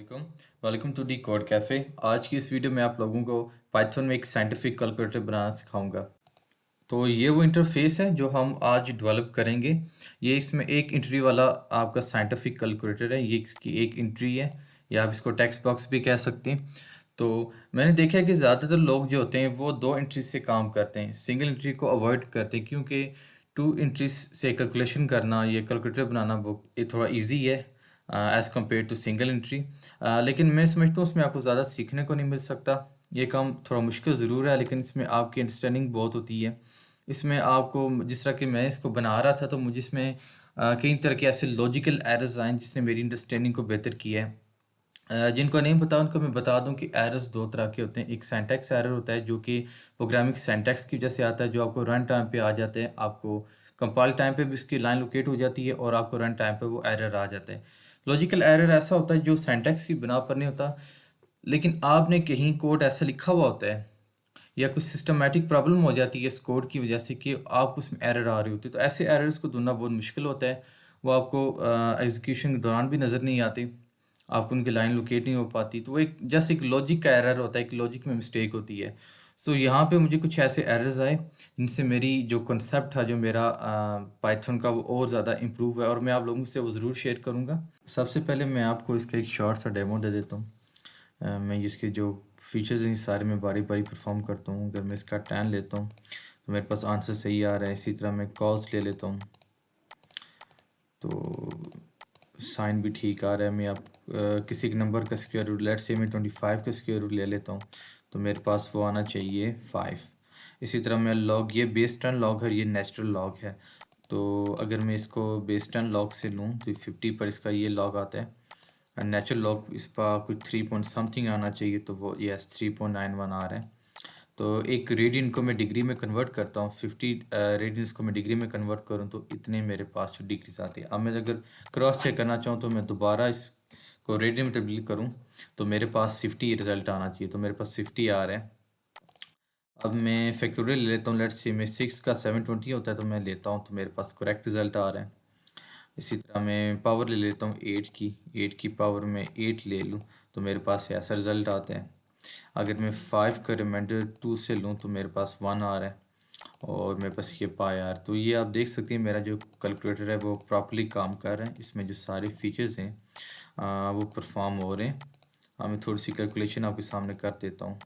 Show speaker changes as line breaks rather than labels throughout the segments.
वालेकुम welcome to the code cafe. आज की इस वीडियो में आप लोगों को पाइथन में एक साइंटिफिक कैलकुलेटर बनाना सिखाऊंगा। तो ये वो इंटरफेस है जो हम आज डेवलप करेंगे। ये इसमें एक एंट्री वाला आपका साइंटिफिक कैलकुलेटर है। ये इसकी एक एंट्री है या आप इसको टेक्स्ट बॉक्स भी कह सकते हैं। तो मैंने देखा है कि ज़्यादातर लोग जो होते हैं वो दो एंट्री से काम करते हैं, सिंगल एंट्री को अवॉइड करते हैं क्योंकि टू एंट्रीज से कैलकुलेशन करना, ये कैलकुलेटर बनाना वो ये थोड़ा इजी है as compared to single entry. लेकिन मैं समझता हूँ उसमें आपको ज़्यादा सीखने को नहीं मिल सकता। ये काम थोड़ा मुश्किल ज़रूर है लेकिन इसमें आपकी अंडरस्टैंडिंग बहुत होती है। इसमें आपको जिस तरह कि मैं इसको बना रहा था तो मुझे इसमें कई तरह के ऐसे लॉजिकल एरर्स आए जिसने मेरी अंडरस्टैंडिंग को बेहतर किया है। जिनको नहीं पता उनको मैं बता दूं कि एरर्स दो तरह के होते हैं। एक सिंटैक्स एरर होता है जो कि प्रोग्रामिंग सिंटैक्स की वजह से आता है, जो आपको रन टाइम पे आ जाते हैं। आपको कंपाइल टाइम पे भी उसकी लाइन लोकेट हो जाती है और आपको रन टाइम पे वो एरर आ जाता है। लॉजिकल एरर ऐसा होता है जो सिंटैक्स की बिना पर नहीं होता, लेकिन आपने कहीं कोड ऐसा लिखा हुआ होता है या कुछ सिस्टमैटिक प्रॉब्लम हो जाती है इस कोड की वजह से कि आप उसमें एरर आ रही होती है। तो ऐसे एरर्स को ढूंढना बहुत मुश्किल होता है। वो आपको एग्जीक्यूशन के दौरान भी नज़र नहीं आती, आपको उनकी लाइन लोकेट नहीं हो पाती। तो वो एक जस्ट एक लॉजिक का एरर होता है, एक लॉजिक में मिस्टेक होती है। सो यहाँ पे मुझे कुछ ऐसे एरर्स आए जिनसे मेरी जो कॉन्सेप्ट था, जो मेरा पाइथन का, वो और ज़्यादा इम्प्रूव है और मैं आप लोगों से वो ज़रूर शेयर करूँगा। सबसे पहले मैं आपको इसका एक शॉर्ट सा डेमो दे देता हूँ। मैं इसके जो फीचर्स हैं सारे मैं बारी बारी परफॉर्म करता हूँ। अगर मैं इसका टैन लेता हूँ तो मेरे पास आंसर सही आ रहा है। इसी तरह मैं कॉस्ट ले लेता हूँ तो साइन भी ठीक आ रहा है। मैं आप किसी एक नंबर का स्क्वायर रूट, लेट्स से मैं 25 का स्क्वायर रूट ले लेता हूँ तो मेरे पास वो आना चाहिए 5। इसी तरह मैं लॉग, ये बेस 10 लॉग है, ये नेचुरल लॉग है। तो अगर मैं इसको बेस 10 लॉग से लूँ तो 50 पर इसका ये लॉग आता है। नेचुरल लॉग इस पर कुछ 3 पॉइंट समथिंग आना चाहिए तो वो यस 3.91 आ रहा है। तो एक रेडियन को मैं डिग्री में कन्वर्ट करता हूँ, 50 रेडियंस को मैं डिग्री में कन्वर्ट करूँ तो इतने मेरे पास जो डिग्रीज आती है। अब मैं अगर क्रॉस चेक करना चाहूँ तो मैं दोबारा इसको रेडियन में तब्दील करूँ तो मेरे पास 50 रिजल्ट आना चाहिए। तो मेरे पास 50 आ रहा है। अब मैं फैक्टोरियल ले लेता हूँ। लेट्स से मैं 6 का 720 होता है तो मैं लेता हूँ तो मेरे पास करेक्ट रिजल्ट आ रहा है। इसी तरह मैं पावर ले लेता हूँ 8 की पावर में 8 ले लूँ तो मेरे पास ऐसा रिज़ल्ट आता है। अगर मैं 5 का रिमाइंडर 2 से लूँ तो मेरे पास 1 आ रहा है और मेरे पास ये पाई आर। तो ये आप देख सकते हैं मेरा जो कैलकुलेटर है वो प्रॉपर्ली काम कर रहा है। इसमें जो सारे फीचर्स हैं वो परफॉर्म हो रहे हैं। अब मैं थोड़ी सी कैलकुलेशन आपके सामने कर देता हूँ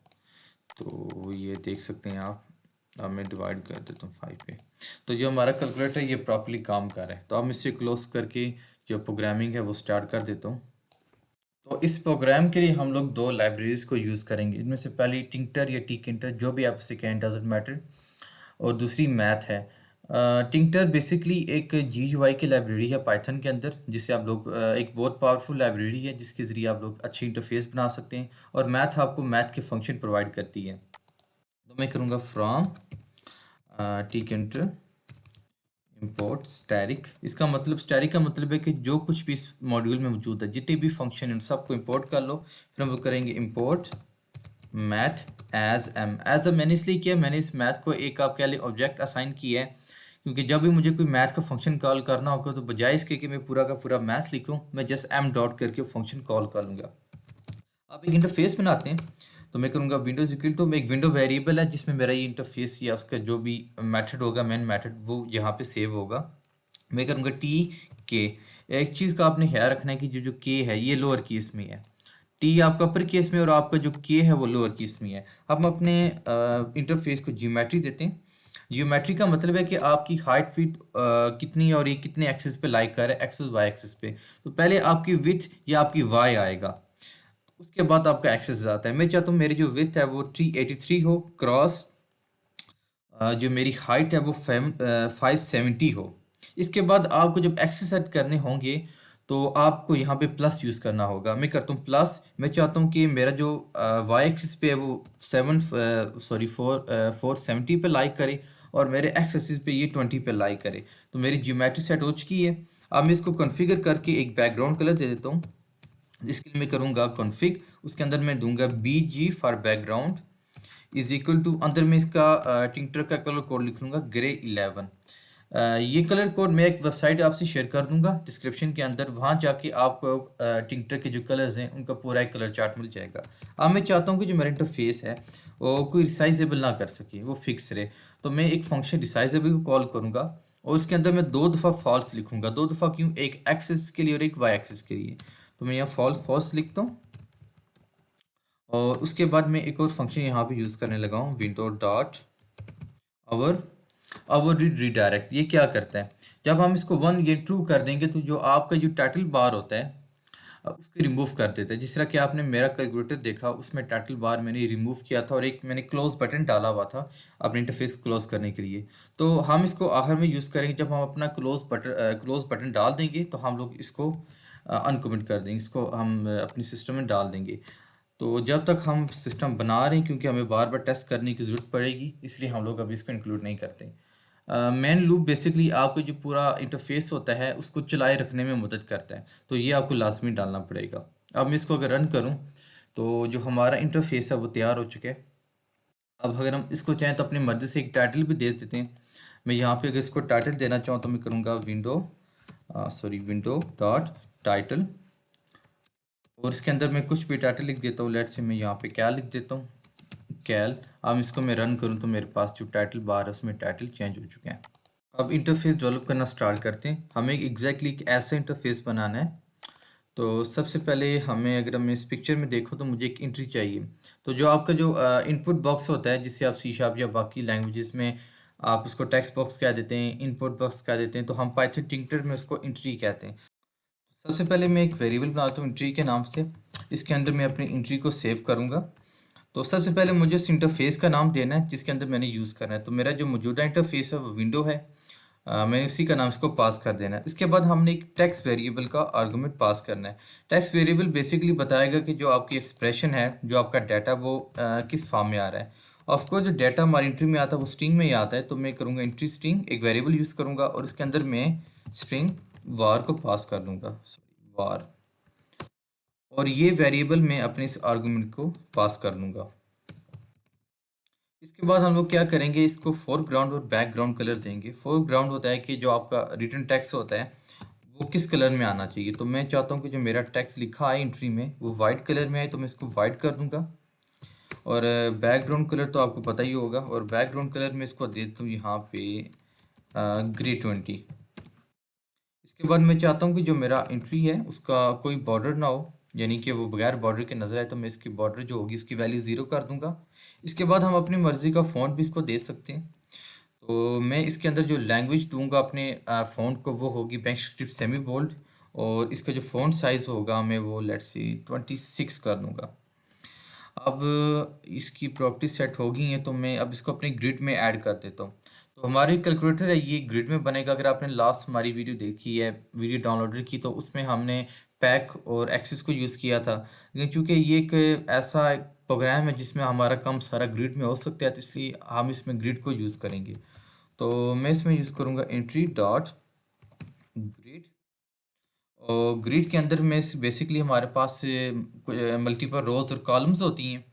तो ये देख सकते हैं आप। अब मैं डिवाइड कर देता हूँ 5 पे। तो जो हमारा कैलकुलेटर है ये प्रॉपर्ली काम कर रहा है। तो अब मैं इसे क्लोज करके जो प्रोग्रामिंग है वो स्टार्ट कर देता हूँ। तो इस प्रोग्राम के लिए हम लोग दो लाइब्रेरीज को यूज़ करेंगे। इनमें से पहली टिंकर या टिंकर, जो भी आप इसे कहें, डजेंट मैटर, और दूसरी मैथ है। टिंकर बेसिकली एक GUI की लाइब्रेरी है पाइथन के अंदर, जिसे आप लोग एक बहुत पावरफुल लाइब्रेरी है जिसके ज़रिए आप लोग अच्छी इंटरफेस बना सकते हैं। और मैथ आपको मैथ के फंक्शन प्रोवाइड करती है। तो मैं करूँगा फ्रॉम टिंकर इंपोर्ट स्टैटिक। इसका मतलब, स्टैटिक का मतलब है कि जो कुछ भी इस मॉड्यूल में मौजूद है, जितने भी फंक्शन हैं उन सबको इंपोर्ट कर लो। फिर हम लोग करेंगे import math as M. As a मैंने इसलिए किया, मैंने इस मैथ को एक आप कह लें ऑब्जेक्ट असाइन किया है क्योंकि जब भी मुझे कोई मैथ का फंक्शन कॉल करना होगा तो बजाय इसके कि मैं पूरा का पूरा मैथ लिखूं, मैं जस्ट एम डॉट करके फंक्शन कॉल कर लूँगा। अब एक इंटरफेस बनाते हैं तो मैं करूँगा विंडोज इक्वल टू, एक विंडो वेरिएबल है जिसमें मेरा ये इंटरफेस या उसका जो भी मेथड होगा, मेन मेथड, वो यहाँ पे सेव होगा। मैं करूँगा के। एक चीज़ का आपने ख्याल रखना है कि जो जो के है ये लोअर केस में है, टी आपका अपर केस में और आपका जो के है वो लोअर केस में है। अब हम अपने इंटरफेस को जियोमेट्री देते हैं। जियोमेट्री का मतलब है कि आपकी हाइट फीट कितनी है और ये कितने एक्सिस पे लाइक कर रहा है, एक्सिस वाई एक्सिस पे। तो पहले आपकी विथ या आपकी वाई आएगा, उसके बाद आपका एक्सेस आता है। मैं चाहता हूँ मेरी जो विथ है वो 383 हो, क्रॉस जो मेरी हाइट है वो 570 हो। इसके बाद आपको जब एक्सेस सेट करने होंगे तो आपको यहाँ पे प्लस यूज़ करना होगा। मैं करता हूँ प्लस। मैं चाहता हूँ कि मेरा जो वाई एक्सिस पे है वो 470 पे लाइक करे और मेरे एक्स एक्सिस पे ये 20 पे लाइक करे। तो मेरी जियोमेट्री सेट हो चुकी है। अब मैं इसको कॉन्फ़िगर करके एक बैकग्राउंड कलर दे देता हूँ। इसके लिए मैं करूँगा कॉन्फ़िग, उसके अंदर मैं दूंगा BG for background is equal to, अंदर में इसका टिंटर का कलर कोड लिख लूँगा ग्रे 11। ये कलर कोड मैं एक वेबसाइट आपसे शेयर कर दूंगा डिस्क्रिप्शन के अंदर, वहाँ जाके आपको टिंक्टर के जो कलर्स हैं उनका पूरा एक कलर चार्ट मिल जाएगा। अब मैं चाहता हूँ कि जो मेरा इंटरफेस है वो कोई रिसाइजेबल ना कर सके, वो फिक्स रहे। तो मैं एक फंक्शन रिसाइजेबल को कॉल करूँगा और उसके अंदर मैं 2 दफ़ा फॉल्स लिखूंगा। 2 दफ़ा क्यों? एक एक्सिस के लिए और एक वाई एक्सिस के लिए। तो मैं यहाँ फॉल्स फॉल्स लिखता हूँ और उसके बाद मैं एक और फंक्शन यहाँ पे यूज़ करने लगा हूँ, window dot our our read redirect. ये क्या करता है? जब हम इसको 1 ये ट्रू कर देंगे तो जो आपका जो टाइटल बार होता है उसको रिमूव कर देता है। जिस तरह कि आपने मेरा कैलकुलेटर देखा, उसमें टाइटल बार मैंने रिमूव किया था और एक मैंने क्लोज बटन डाला हुआ था अपने इंटरफेस को क्लोज करने के लिए। तो हम इसको आखिर में यूज़ करेंगे जब हम अपना क्लोज बटन डाल देंगे, तो हम लोग इसको अनकमेंट कर देंगे, इसको हम अपने सिस्टम में डाल देंगे। तो जब तक हम सिस्टम बना रहे हैं, क्योंकि हमें बार बार टेस्ट करने की ज़रूरत पड़ेगी, इसलिए हम लोग अभी इसको इंक्लूड नहीं करते। मेन लूप बेसिकली आपको जो पूरा इंटरफेस होता है उसको चलाए रखने में मदद करता है, तो ये आपको लाजमी डालना पड़ेगा। अब मैं इसको अगर रन करूं तो जो हमारा इंटरफेस है वो तैयार हो चुका है। अब अगर हम इसको चाहें तो अपनी मर्ज़ी से एक टाइटल भी दे देते हैं। मैं यहाँ पे अगर इसको टाइटल देना चाहूँ तो मैं करूँगा विंडो डॉट टाइटल, और इसके अंदर मैं कुछ भी टाइटल लिख देता हूँ। लेट्स से मैं यहाँ पे क्या लिख देता हूँ, कैल। अब इसको मैं रन करूँ तो मेरे पास जो टाइटल बार है उसमें टाइटल चेंज हो चुके हैं। अब इंटरफेस डेवलप करना स्टार्ट करते हैं। हमें एग्जैक्टली एक ऐसा इंटरफेस बनाना है। तो सबसे पहले हमें, अगर मैं इस पिक्चर में देखो तो मुझे एक एंट्री चाहिए। तो जो आपका जो इनपुट बॉक्स होता है, जिससे आप सी शार्प या बाकी लैंग्वेजेस में आप उसको टेक्स्ट बॉक्स कह देते हैं, इनपुट बॉक्स कह देते हैं, तो हम पाइथन टिंकर में उसको एंट्री कहते हैं। सबसे पहले मैं एक वेरिएबल बनाता हूँ एंट्री के नाम से। इसके अंदर मैं अपनी एंट्री को सेव करूँगा। तो सबसे पहले मुझे उस इंटरफेस का नाम देना है जिसके अंदर मैंने यूज़ करना है। तो मेरा जो मौजूदा इंटरफेस है वो विंडो है। मैंने उसी का नाम इसको पास कर देना है। इसके बाद हमने एक टेक्स्ट वेरिएबल का आर्गुमेंट पास करना है। टेक्स्ट वेरिएबल बेसिकली बताएगा कि जो आपकी एक्सप्रेशन है, जो आपका डाटा, वो किस फॉर्म में आ रहा है। ऑफकोर्स जो डाटा हमारी एंट्री में आता है वो स्ट्रिंग में ही आता है, तो मैं करूँगा एंट्री स्ट्रिंग, एक वेरिएबल यूज़ करूँगा और उसके अंदर मैं स्ट्रिंग वार को पास कर दूँगा, वार। और ये वेरिएबल मैं अपने इस आर्गुमेंट को पास कर लूँगा। इसके बाद हम लोग क्या करेंगे, इसको फोरग्राउंड और बैकग्राउंड कलर देंगे। फोरग्राउंड होता है कि जो आपका रिटर्न टेक्स्ट होता है वो किस कलर में आना चाहिए। तो मैं चाहता हूँ कि जो मेरा टेक्स्ट लिखा है एंट्री में वो वाइट कलर में आए, तो मैं इसको वाइट कर दूंगा। और बैकग्राउंड कलर तो आपको पता ही होगा, और बैकग्राउंड कलर में इसको दे दूँ यहाँ पे ग्रे 20। इसके बाद मैं चाहता हूँ कि जो मेरा एंट्री है उसका कोई बॉर्डर ना हो, यानी कि वो बगैर बॉर्डर के नजर आए, तो मैं इसकी बॉर्डर जो होगी इसकी वैल्यू 0 कर दूंगा। इसके बाद हम अपनी मर्जी का फ़ॉन्ट भी इसको दे सकते हैं। तो मैं इसके अंदर जो लैंग्वेज दूंगा अपने फ़ॉन्ट को, वो होगी बैंक स्क्रिप्ट सेमी बोल्ड। और इसका जो फ़ॉन्ट साइज़ होगा मैं वो लेट्स सी 26 कर दूंगा। अब इसकी प्रॉपर्टी सेट हो गई हैं, तो मैं अब इसको अपने ग्रिड में ऐड कर देता हूँ। तो हमारी कैलकुलेटर है ये ग्रिड में बनेगा। अगर आपने लास्ट हमारी वीडियो देखी है, वीडियो डाउनलोडर की, तो उसमें हमने पैक और एक्सेस को यूज़ किया था। लेकिन चूंकि ये एक ऐसा प्रोग्राम है जिसमें हमारा काम सारा ग्रिड में हो सकता है, तो इसलिए हम इसमें ग्रिड को यूज़ करेंगे। तो मैं इसमें यूज़ करूँगा एंट्री डॉट ग्रिड। और ग्रिड के अंदर में बेसिकली हमारे पास मल्टीपल रोज और कॉलम्स होती हैं।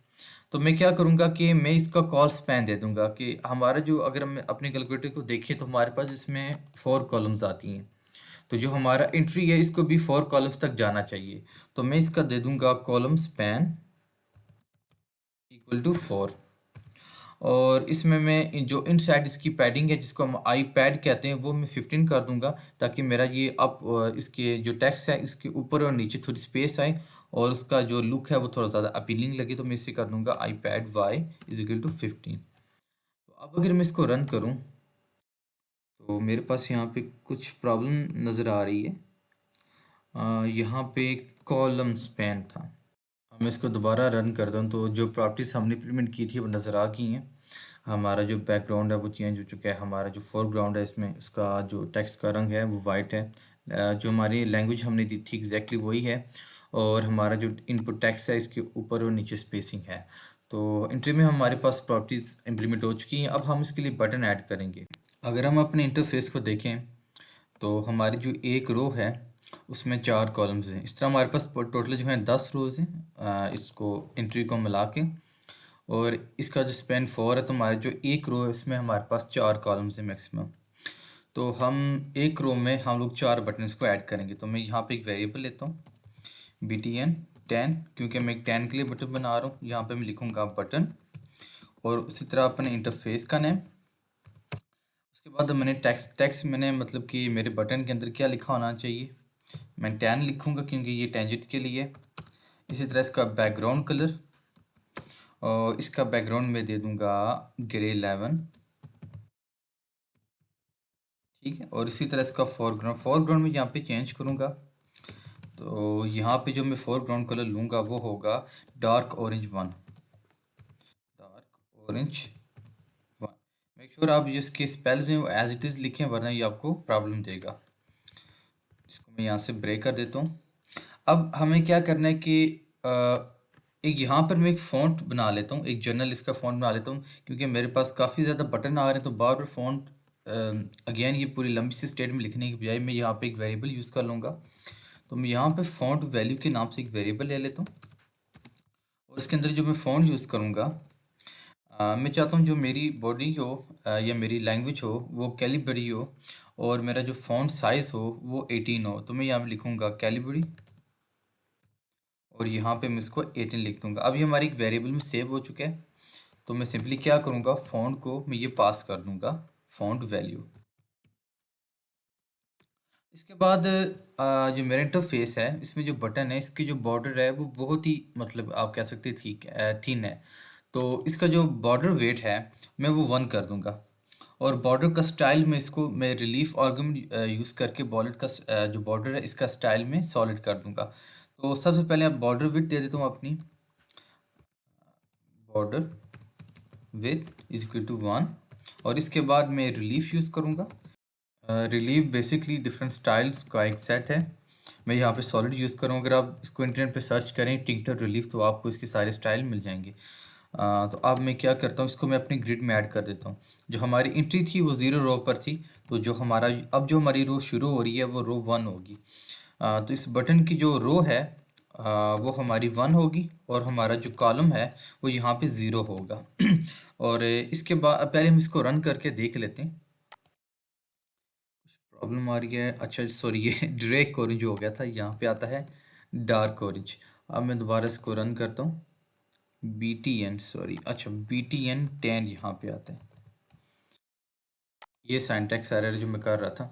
तो मैं क्या करूँगा कि मैं इसका कॉल स्पैन दे दूंगा कि हमारा जो, अगर हम अपने कैलकुलेटर को देखें तो हमारे पास इसमें 4 कॉलम्स आती हैं। तो जो हमारा एंट्री है इसको भी 4 कॉलम्स तक जाना चाहिए। तो मैं इसका दे दूंगा कॉलम स्पैन इक्वल टू 4। और इसमें मैं जो इनसाइड इसकी पैडिंग है, जिसको हम आई पैड कहते हैं, वो मैं 15 कर दूंगा, ताकि मेरा ये अप इसके जो टेक्स्ट है इसके ऊपर और नीचे थोड़ी स्पेस आए और उसका जो लुक है वो थोड़ा ज़्यादा अपीलिंग लगे। तो मैं इसे कर दूंगा आई पैड वाई इज इक्वल टू 15। तो अब अगर मैं इसको रन करूँ तो मेरे पास यहाँ पे कुछ प्रॉब्लम नज़र आ रही है। यहाँ पे कॉलम स्पैन था। मैं इसको दोबारा रन करता हूँ तो जो प्रॉपर्टीज हमने इम्प्लीमेंट की थी वो नज़र आ गई हैं। हमारा जो बैकग्राउंड है वो चेंज हो चुका है, हमारा जो फोरग्राउंड है इसमें इसका जो टेक्स्ट का रंग है वो वाइट है। जो हमारी लैंग्वेज हमने दी थी एग्जैक्टली वही है। और हमारा जो इनपुट टेक्स्ट है इसके ऊपर और नीचे स्पेसिंग है। तो इंट्री में हमारे पास प्रॉपर्टीज़ इम्प्लीमेंट हो चुकी हैं। अब हम इसके लिए बटन ऐड करेंगे। अगर हम अपने इंटरफेस को देखें तो हमारी जो एक रो है उसमें 4 कॉलम्स हैं। इस तरह हमारे पास टोटल जो है 10 रोज़ हैं, इसको एंट्री को मिला के। और इसका जो स्पेन 4 है, तो हमारे जो एक रो है इसमें हमारे पास 4 कॉलम्स हैं मैक्सिमम। तो हम एक रो में हम लोग 4 बटन्स को ऐड करेंगे। तो मैं यहाँ पे एक वेरिएबल लेता हूँ btn 10, क्योंकि मैं एक 10 के लिए बटन बना रहा हूँ। यहाँ पे मैं लिखूँगा बटन और उसी तरह अपने इंटरफेस का नेम। उसके बाद मैंने टेक्स्ट मैंने मतलब कि मेरे बटन के अंदर क्या लिखा होना चाहिए, मैं 10 लिखूँगा क्योंकि ये टेंजेंट के लिए। इसी तरह इसका बैकग्राउंड कलर, और इसका बैकग्राउंड में दे दूँगा ग्रे 11, ठीक है। और इसी तरह इसका फोरग्राउंड में यहाँ पे चेंज करूँगा। तो यहाँ पे जो मैं फोरग्राउंड कलर लूँगा वो होगा dark orange 1, dark orange 1। Make sure आप इसके स्पेल्स हैं वो एज इट इज़ लिखें, वरना ये आपको प्रॉब्लम देगा। इसको मैं यहाँ से ब्रेक कर देता हूँ। अब हमें क्या करना है कि एक यहाँ पर मैं एक फ़ॉन्ट बना लेता हूँ, एक जर्नल इसका फ़ॉन्ट बना लेता हूँ, क्योंकि मेरे पास काफ़ी ज़्यादा बटन आ रहे हैं। तो बार बार फ़ॉन्ट अगेन ये पूरी लंबी सी स्टेट में लिखने की बजाय मैं यहाँ पे एक वेरिएबल यूज़ कर लूँगा। तो मैं यहाँ पे फ़ॉन्ट वैल्यू के नाम से एक वेरिएबल ले लेता हूँ, और इसके अंदर जो मैं फ़ॉन्ट यूज़ करूँगा, मैं चाहता हूँ जो मेरी बॉडी हो या मेरी लैंग्वेज हो वो कैलिबरी हो, और मेरा जो फ़ॉन्ट साइज़ हो वो 18 हो। तो मैं यहाँ पे लिखूँगा कैलिबरी, और यहाँ पे मैं इसको 18 लिख दूँगा। अभी हमारी एक वेरिएबल में सेव हो चुका है। तो मैं सिंपली क्या करूँगा, फ़ॉन्ट को मैं ये पास कर दूँगा फ़ॉन्ट वैल्यू। इसके बाद जो मेरा इंटरफेस है इसमें जो बटन है इसकी जो बॉर्डर है वो बहुत ही मतलब आप कह सकते हैं थिन है। तो इसका जो बॉर्डर वेट है मैं वो 1 कर दूंगा, और बॉर्डर का स्टाइल में इसको मैं रिलीफ आर्गुमेंट यूज़ करके बॉर्डर का जो बॉर्डर है इसका स्टाइल में सॉलिड कर दूंगा। तो सबसे पहले आप बॉर्डर विड्थ दे देता हूँ अपनी, border width is equal to 1, और इसके बाद मैं रिलीफ यूज़ करूँगा। रिलीफ बेसिकली डिफरेंट स्टाइल्स का एक सेट है। मैं यहाँ पे सॉलिड यूज़ करूँ। अगर आप इसको इंटरनेट पे सर्च करें टिंक्टर रिलीफ तो आपको इसके सारे स्टाइल मिल जाएंगे। तो अब मैं क्या करता हूँ, इसको मैं अपनी ग्रिड में ऐड कर देता हूँ। जो हमारी एंट्री थी वो 0 रो पर थी, तो जो हमारी रो शुरू हो रही है वो रो 1 होगी। तो इस बटन की जो रो है वो हमारी 1 होगी, और हमारा जो कॉलम है वो यहाँ पे 0 होगा। और इसके बाद पहले हम इसको रन करके देख लेते हैं। प्रॉब्लम आ रही है, अच्छा सॉरी ये ड्रेक ऑरेंज हो गया था, यहाँ पे आता है डार्क ऑरेंज। अब मैं दोबारा इसको रन करता हूँ, BTN सॉरी, अच्छा BTN 10 यहाँ पे आता है। ये सिंटैक्स एरर जो मैं कर रहा था।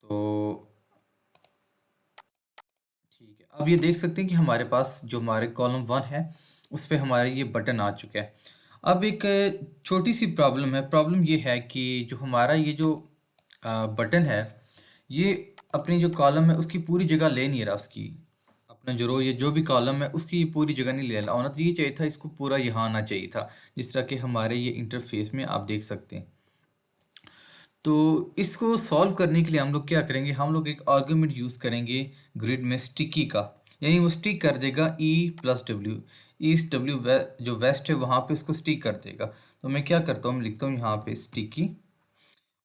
तो ठीक है, अब ये देख सकते हैं कि हमारे पास जो हमारे कॉलम 1 है उस पे हमारे ये बटन आ चुका है। अब एक छोटी सी प्रॉब्लम है। प्रॉब्लम ये है कि जो हमारा ये जो बटन है ये अपनी जो कॉलम है उसकी पूरी जगह ले नहीं रहा। उसकी अपना जो रो ये जो भी कॉलम है उसकी पूरी जगह नहीं ले रहा। होना तो ये चाहिए था, इसको पूरा यहाँ आना चाहिए था, जिस तरह के हमारे ये इंटरफेस में आप देख सकते हैं। तो इसको सॉल्व करने के लिए हम लोग क्या करेंगे, हम लोग एक आर्गुमेंट यूज़ करेंगे ग्रिड में स्टिकी का, यानी वो स्टिक कर देगा E+W। ईस्ट डब्ल्यू जो वेस्ट है वहाँ पे उसको स्टिक कर देगा। तो मैं क्या करता हूँ, मैं लिखता हूँ यहाँ पे स्टिकी,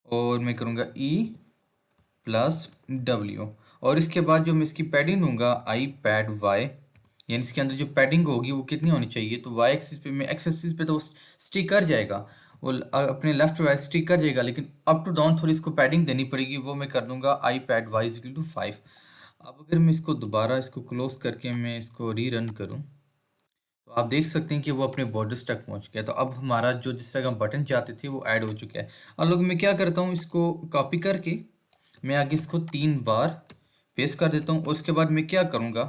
और मैं करूँगा E+W, और इसके बाद जो मैं इसकी पैडिंग दूंगा iPad y, यानी इसके अंदर जो पैडिंग होगी वो कितनी होनी चाहिए। तो y एक्सिस पे, मैं एक्स एक्सिस पे तो वो स्टिक कर जाएगा, वो अपने लेफ्ट राइट स्टिक कर जाएगा, लेकिन अप टू डाउन थोड़ी इसको पैडिंग देनी पड़ेगी। वो मैं कर दूंगा iPad y = 5। अब अगर मैं इसको दोबारा इसको क्लोज करके मैं इसको रीरन करूँ तो आप देख सकते हैं कि वो अपने बॉर्डर्स तक पहुंच गया। तो अब हमारा जो जिस तरह का बटन चाहते थे वो ऐड हो चुका है। अब लोग मैं क्या करता हूँ, इसको कॉपी करके मैं आगे इसको 3 बार पेस्ट कर देता हूँ, और उसके बाद मैं क्या करूँगा,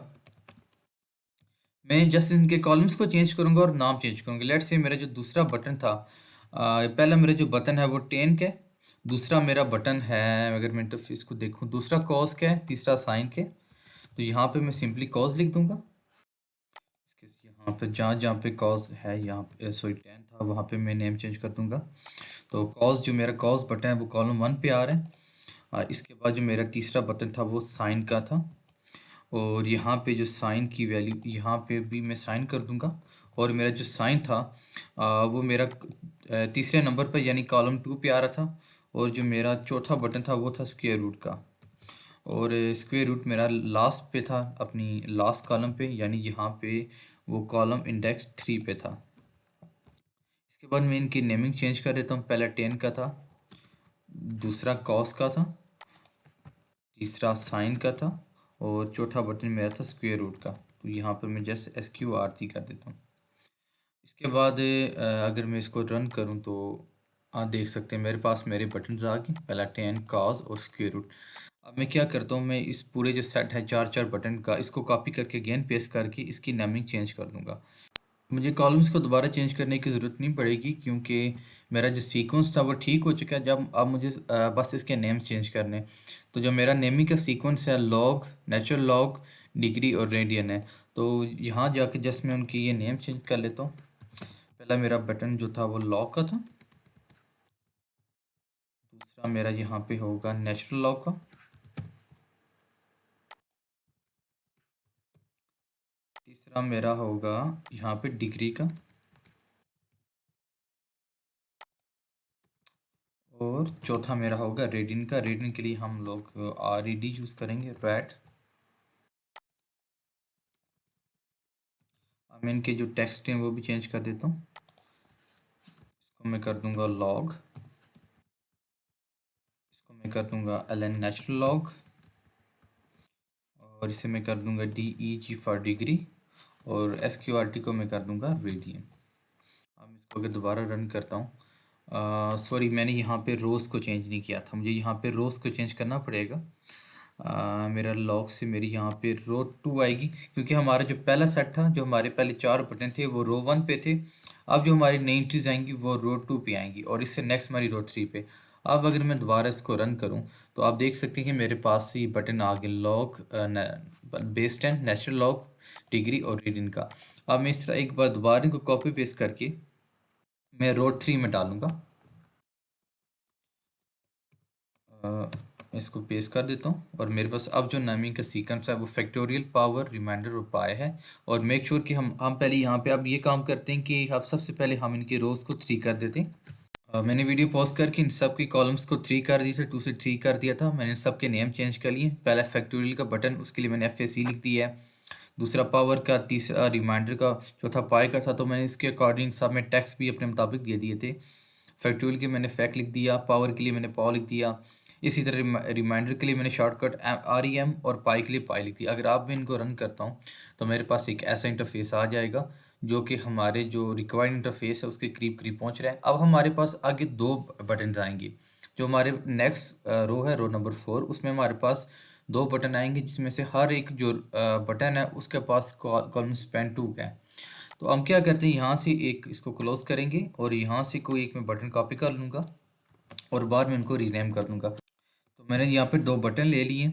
मैं जस्ट इनके कॉलम्स को चेंज करूँगा और नाम चेंज करूँगा। लेट्स से मेरा जो दूसरा बटन था, पहला मेरा जो बटन है वो 10 का है, दूसरा मेरा बटन है, अगर मैं इंटरफेस को देखूँ, दूसरा कॉज का है, तीसरा साइन के। तो यहाँ पे मैं सिंपली कॉज लिख दूंगा। यहाँ पे जहाँ जहाँ पे कॉज है, यहाँ पे सॉरी 10 था वहाँ पे मैं नेम चेंज कर दूंगा। तो कॉज जो मेरा कॉज बटन है वो कॉलम 1 पे आ रहा है। इसके बाद जो मेरा तीसरा बटन था वो साइन का था, और यहाँ पे जो साइन की वैल्यू यहाँ पे भी मैं साइन कर दूंगा। और मेरा जो साइन था वो मेरा तीसरे नंबर पर यानी कॉलम 2 पे आ रहा था। और जो मेरा चौथा बटन था वो था स्क्वायर रूट का, और स्क्वायर रूट मेरा लास्ट पे था, अपनी लास्ट कॉलम पे, यानी यहाँ पे वो कॉलम इंडेक्स 3 पे था। इसके बाद मैं इनकी नेमिंग चेंज कर देता हूँ। पहला 10 का था, दूसरा कॉस का था, तीसरा साइन का था, और चौथा बटन मेरा था स्क्वायर रूट का। तो यहाँ पर मैं जस्ट SQRT कर देता हूँ। इसके बाद अगर मैं इसको रन करूँ तो आप देख सकते हैं मेरे पास मेरे बटन्स आ गए, पहला टेन, कॉस और स्क्वायर रूट। अब मैं क्या करता हूँ, मैं इस पूरे जो सेट है चार चार बटन का, इसको कॉपी करके अगेन पेस्ट करके इसकी नेमिंग चेंज कर दूंगा। मुझे कॉलम्स को दोबारा चेंज करने की ज़रूरत नहीं पड़ेगी, क्योंकि मेरा जो सीक्वेंस था वो ठीक हो चुका है। जब अब मुझे बस इसके नेम चेंज करने। तो जो मेरा नेमिंग का सीक्वेंस है, लॉग, नेचुरल लॉग, डिग्री और रेडियन है। तो यहाँ जाके जस्ट मैं उनकी ये नेम चेंज कर लेता हूँ। पहला मेरा बटन जो था वो लॉग का था, दूसरा मेरा यहाँ पे होगा नेचुरल लॉग का, तीसरा मेरा होगा यहाँ पे डिग्री का, और चौथा मेरा होगा रेडियन का। रेडियन के लिए हम लोग RED यूज़ करेंगे, रेड। अब मैं इनके जो टेक्स्ट हैं वो भी चेंज कर देता हूँ। इसको मैं कर दूंगा लॉग, इसको मैं कर दूंगा LN नेचुरल लॉग, और इसे मैं कर दूंगा DEG फॉर डिग्री, और SQRT को मैं कर दूंगा रेडियन। अब इसको अगर दोबारा रन करता हूँ, सॉरी मैंने यहाँ पे रोज़ को चेंज नहीं किया था, मुझे यहाँ पे रोज़ को चेंज करना पड़ेगा। मेरा लॉग से मेरी यहाँ पे रो 2 आएगी, क्योंकि हमारा जो पहला सेट था, जो हमारे पहले चार बटन थे वो रो 1 पे थे। अब जो हमारी नई एंट्रीज आएंगी वो रो 2 पे आएंगी, और इससे नेक्स्ट हमारी रो 3 पे। अब अगर मैं दोबारा इसको रन करूँ तो आप देख सकते हैं कि मेरे पास ये बटन आ गए, log, base 10, natural log, degree और रीडिंग का। अब मैं इस तरह एक बार दोबारा इनको कॉपी पेस्ट करके मैं रो 3 में डालूंगा। इसको पेस्ट कर देता हूँ, और मेरे पास अब जो नेमिंग का सीक्वेंस है वो फैक्टोरियल, पावर, रिमाइंडर और पाई है। और मेक श्योर कि हम पहले यहाँ पे अब ये काम करते हैं कि अब सबसे पहले हम इनके रोज को 3 कर देते हैं। मैंने वीडियो पॉज करके इन सब की कॉलम्स को 3 कर दिए थे, 2 से 3 कर दिया था। मैंने सबके नेम चेंज कर लिए। पहला फैक्टोरियल का बटन, उसके लिए मैंने FAC लिख दिया है। दूसरा पावर का, तीसरा रिमाइंडर का, चौथा पाई का था। तो मैंने इसके अकॉर्डिंग सब में टेक्स्ट भी अपने मुताबिक दे दिए थे। फैक्टोरियल के मैंने फैक्ट लिख दिया, पावर के लिए मैंने पाव लिख दिया। इसी तरह रिमाइंडर के लिए मैंने शॉर्टकट REM, और पाई के लिए पाई लिख दिया। अगर आप भी इनको रन करता हूँ तो मेरे पास एक ऐसा इंटरफेस आ जाएगा जो कि हमारे जो रिक्वायर्ड इंटरफेस है उसके करीब करीब पहुँच रहा है। अब हमारे पास आगे 2 बटन आएंगे। जो हमारे नेक्स्ट रो है, रो नंबर 4, उसमें हमारे पास 2 बटन आएंगे, जिसमें से हर एक जो बटन है उसके पास कॉलम स्पैन 2 का है। तो हम क्या करते हैं, यहाँ से एक इसको क्लोज करेंगे, और यहाँ से कोई एक मैं बटन कॉपी कर लूँगा, और बाद में उनको रीनेम कर दूँगा। तो मैंने यहाँ पे 2 बटन ले लिए।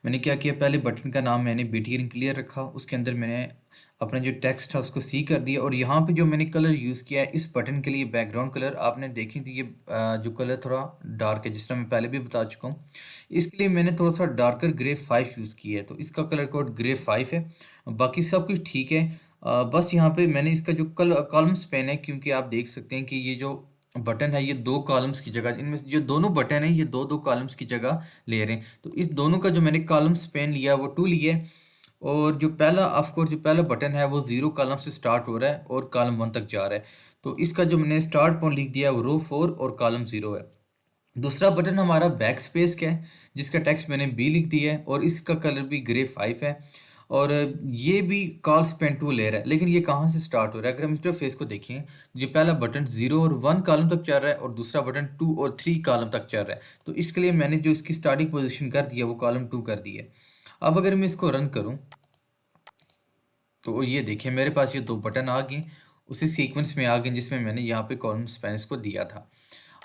मैंने क्या किया, पहले बटन का नाम मैंने BTN क्लियर रखा, उसके अंदर मैंने अपना जो टेक्स्ट था उसको सी कर दिया। और यहाँ पे जो मैंने कलर यूज़ किया है इस बटन के लिए, बैकग्राउंड कलर आपने देखी थी, ये जो कलर थोड़ा डार्क है, जिस तरह मैं पहले भी बता चुका हूँ। इसके लिए मैंने थोड़ा सा डार्कर ग्रे 5 यूज़ किया है, तो इसका कलर कोड ग्रे 5 है। बाकी सब कुछ ठीक है। बस यहाँ पे मैंने इसका जो कॉलम स्पेन है, क्योंकि आप देख सकते हैं कि ये जो बटन है ये 2 कॉलम्स की जगह, इनमें से जो दोनों बटन है ये 2 कॉलम्स की जगह ले रहे हैं। तो इस दोनों का जो मैंने कॉलम स्पेन लिया वो 2 लिया है। और जो पहला, ऑफ कोर्स जो पहला बटन है वो 0 कॉलम से स्टार्ट हो रहा है और कॉलम 1 तक जा रहा है। तो इसका जो मैंने स्टार्ट पॉइंट लिख दिया है वो रो 4 और कॉलम 0 है। दूसरा बटन हमारा बैक स्पेस का है, जिसका टेक्स्ट मैंने B लिख दिया है, और इसका कलर भी ग्रे 5 है। और ये भी कॉल स्पेन 2 ले रहा है, लेकिन ये कहाँ से स्टार्ट हो रहा है, अगर हम इंटरफेस को देखें, ये पहला बटन 0 और 1 कॉलम तक चल रहा है, और दूसरा बटन 2 और 3 कॉलम तक चल रहा है। तो इसके लिए मैंने जो इसकी स्टार्टिंग पोजीशन कर दिया वो कॉलम 2 कर दी है। अब अगर मैं इसको रन करूँ तो ये देखिए मेरे पास ये 2 बटन आ गए, उसी सीक्वेंस में आ गए जिसमें मैंने यहाँ पे कॉलम स्पेस को दिया था।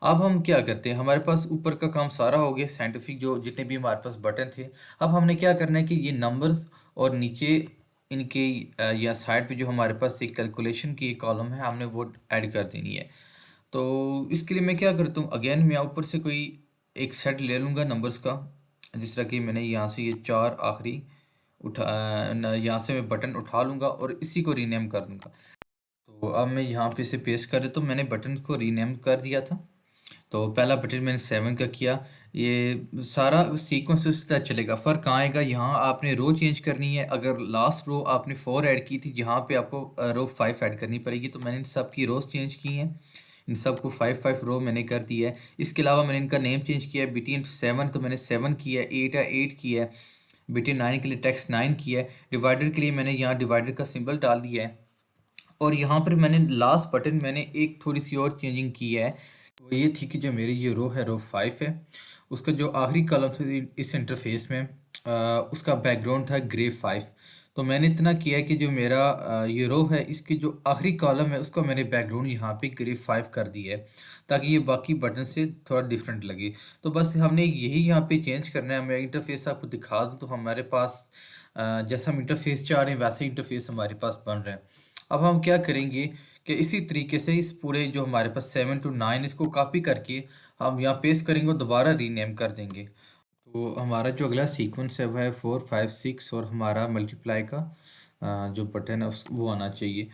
अब हम क्या करते हैं, हमारे पास ऊपर का काम सारा हो गया, साइंटिफिक जो जितने भी हमारे पास बटन थे। अब हमने क्या करना है कि ये नंबर्स, और नीचे इनके या साइड पे जो हमारे पास एक कैलकुलेशन की कॉलम है, हमने वो ऐड कर देनी है। तो इसके लिए मैं क्या करता हूँ, अगेन मैं ऊपर से कोई एक सेट ले लूँगा नंबर्स का, जिस तरह कि मैंने यहाँ से ये 4 आखिरी उठा, यहाँ से मैं बटन उठा लूँगा और इसी को रीनेम कर दूँगा। तो अब मैं यहाँ पे इसे पेस्ट कर देता हूँ, मैंने बटन को रीनेम कर दिया था। तो पहला बटन मैंने 7 का किया। ये सारा सीक्वेंस इस तरह चलेगा। फ़र्क कहाँ आएगा, यहाँ आपने रो चेंज करनी है। अगर लास्ट रो आपने 4 ऐड की थी, यहाँ पे आपको रो 5 ऐड करनी पड़ेगी। तो मैंने इन सब की रोज चेंज की हैं। इन सबको 5 5 रो मैंने कर दिया है। इसके अलावा मैंने इनका नेम चेंज किया है। बिटवीन 7 तो मैंने 7 किया है, 8 है 8 किया है, बिटवीन 9 के लिए टेक्स्ट 9 किया है, डिवाइडर के लिए मैंने यहाँ डिवाइडर का सिंबल डाल दिया है। और यहाँ पर मैंने लास्ट बटन मैंने एक थोड़ी सी और चेंजिंग की है। वो ये थी कि जो मेरी ये रो है, रो 5 है, उसका जो आखिरी कॉलम था इस इंटरफेस में उसका बैकग्राउंड था ग्रे 5। तो मैंने इतना किया है कि जो मेरा ये रो है, इसकी जो आखिरी कॉलम है उसका मैंने बैकग्राउंड यहाँ पे ग्रे 5 कर दिया है, ताकि ये बाकी बटन से थोड़ा डिफरेंट लगे। तो बस हमने यही यहाँ पे चेंज करना है। मैं इंटरफेस आपको दिखा दूँ तो हमारे पास जैसा हम इंटरफेस चाह रहे हैं वैसे इंटरफेस हमारे पास बन रहा है। अब हम क्या करेंगे कि इसी तरीके से इस पूरे जो हमारे पास 7 to 9 इसको कॉपी करके हम यहाँ पेस्ट करेंगे और दोबारा रीनेम कर देंगे। तो हमारा जो अगला सीक्वेंस है वह है 4 5 6 और हमारा मल्टीप्लाई का जो बटन है वो आना चाहिए।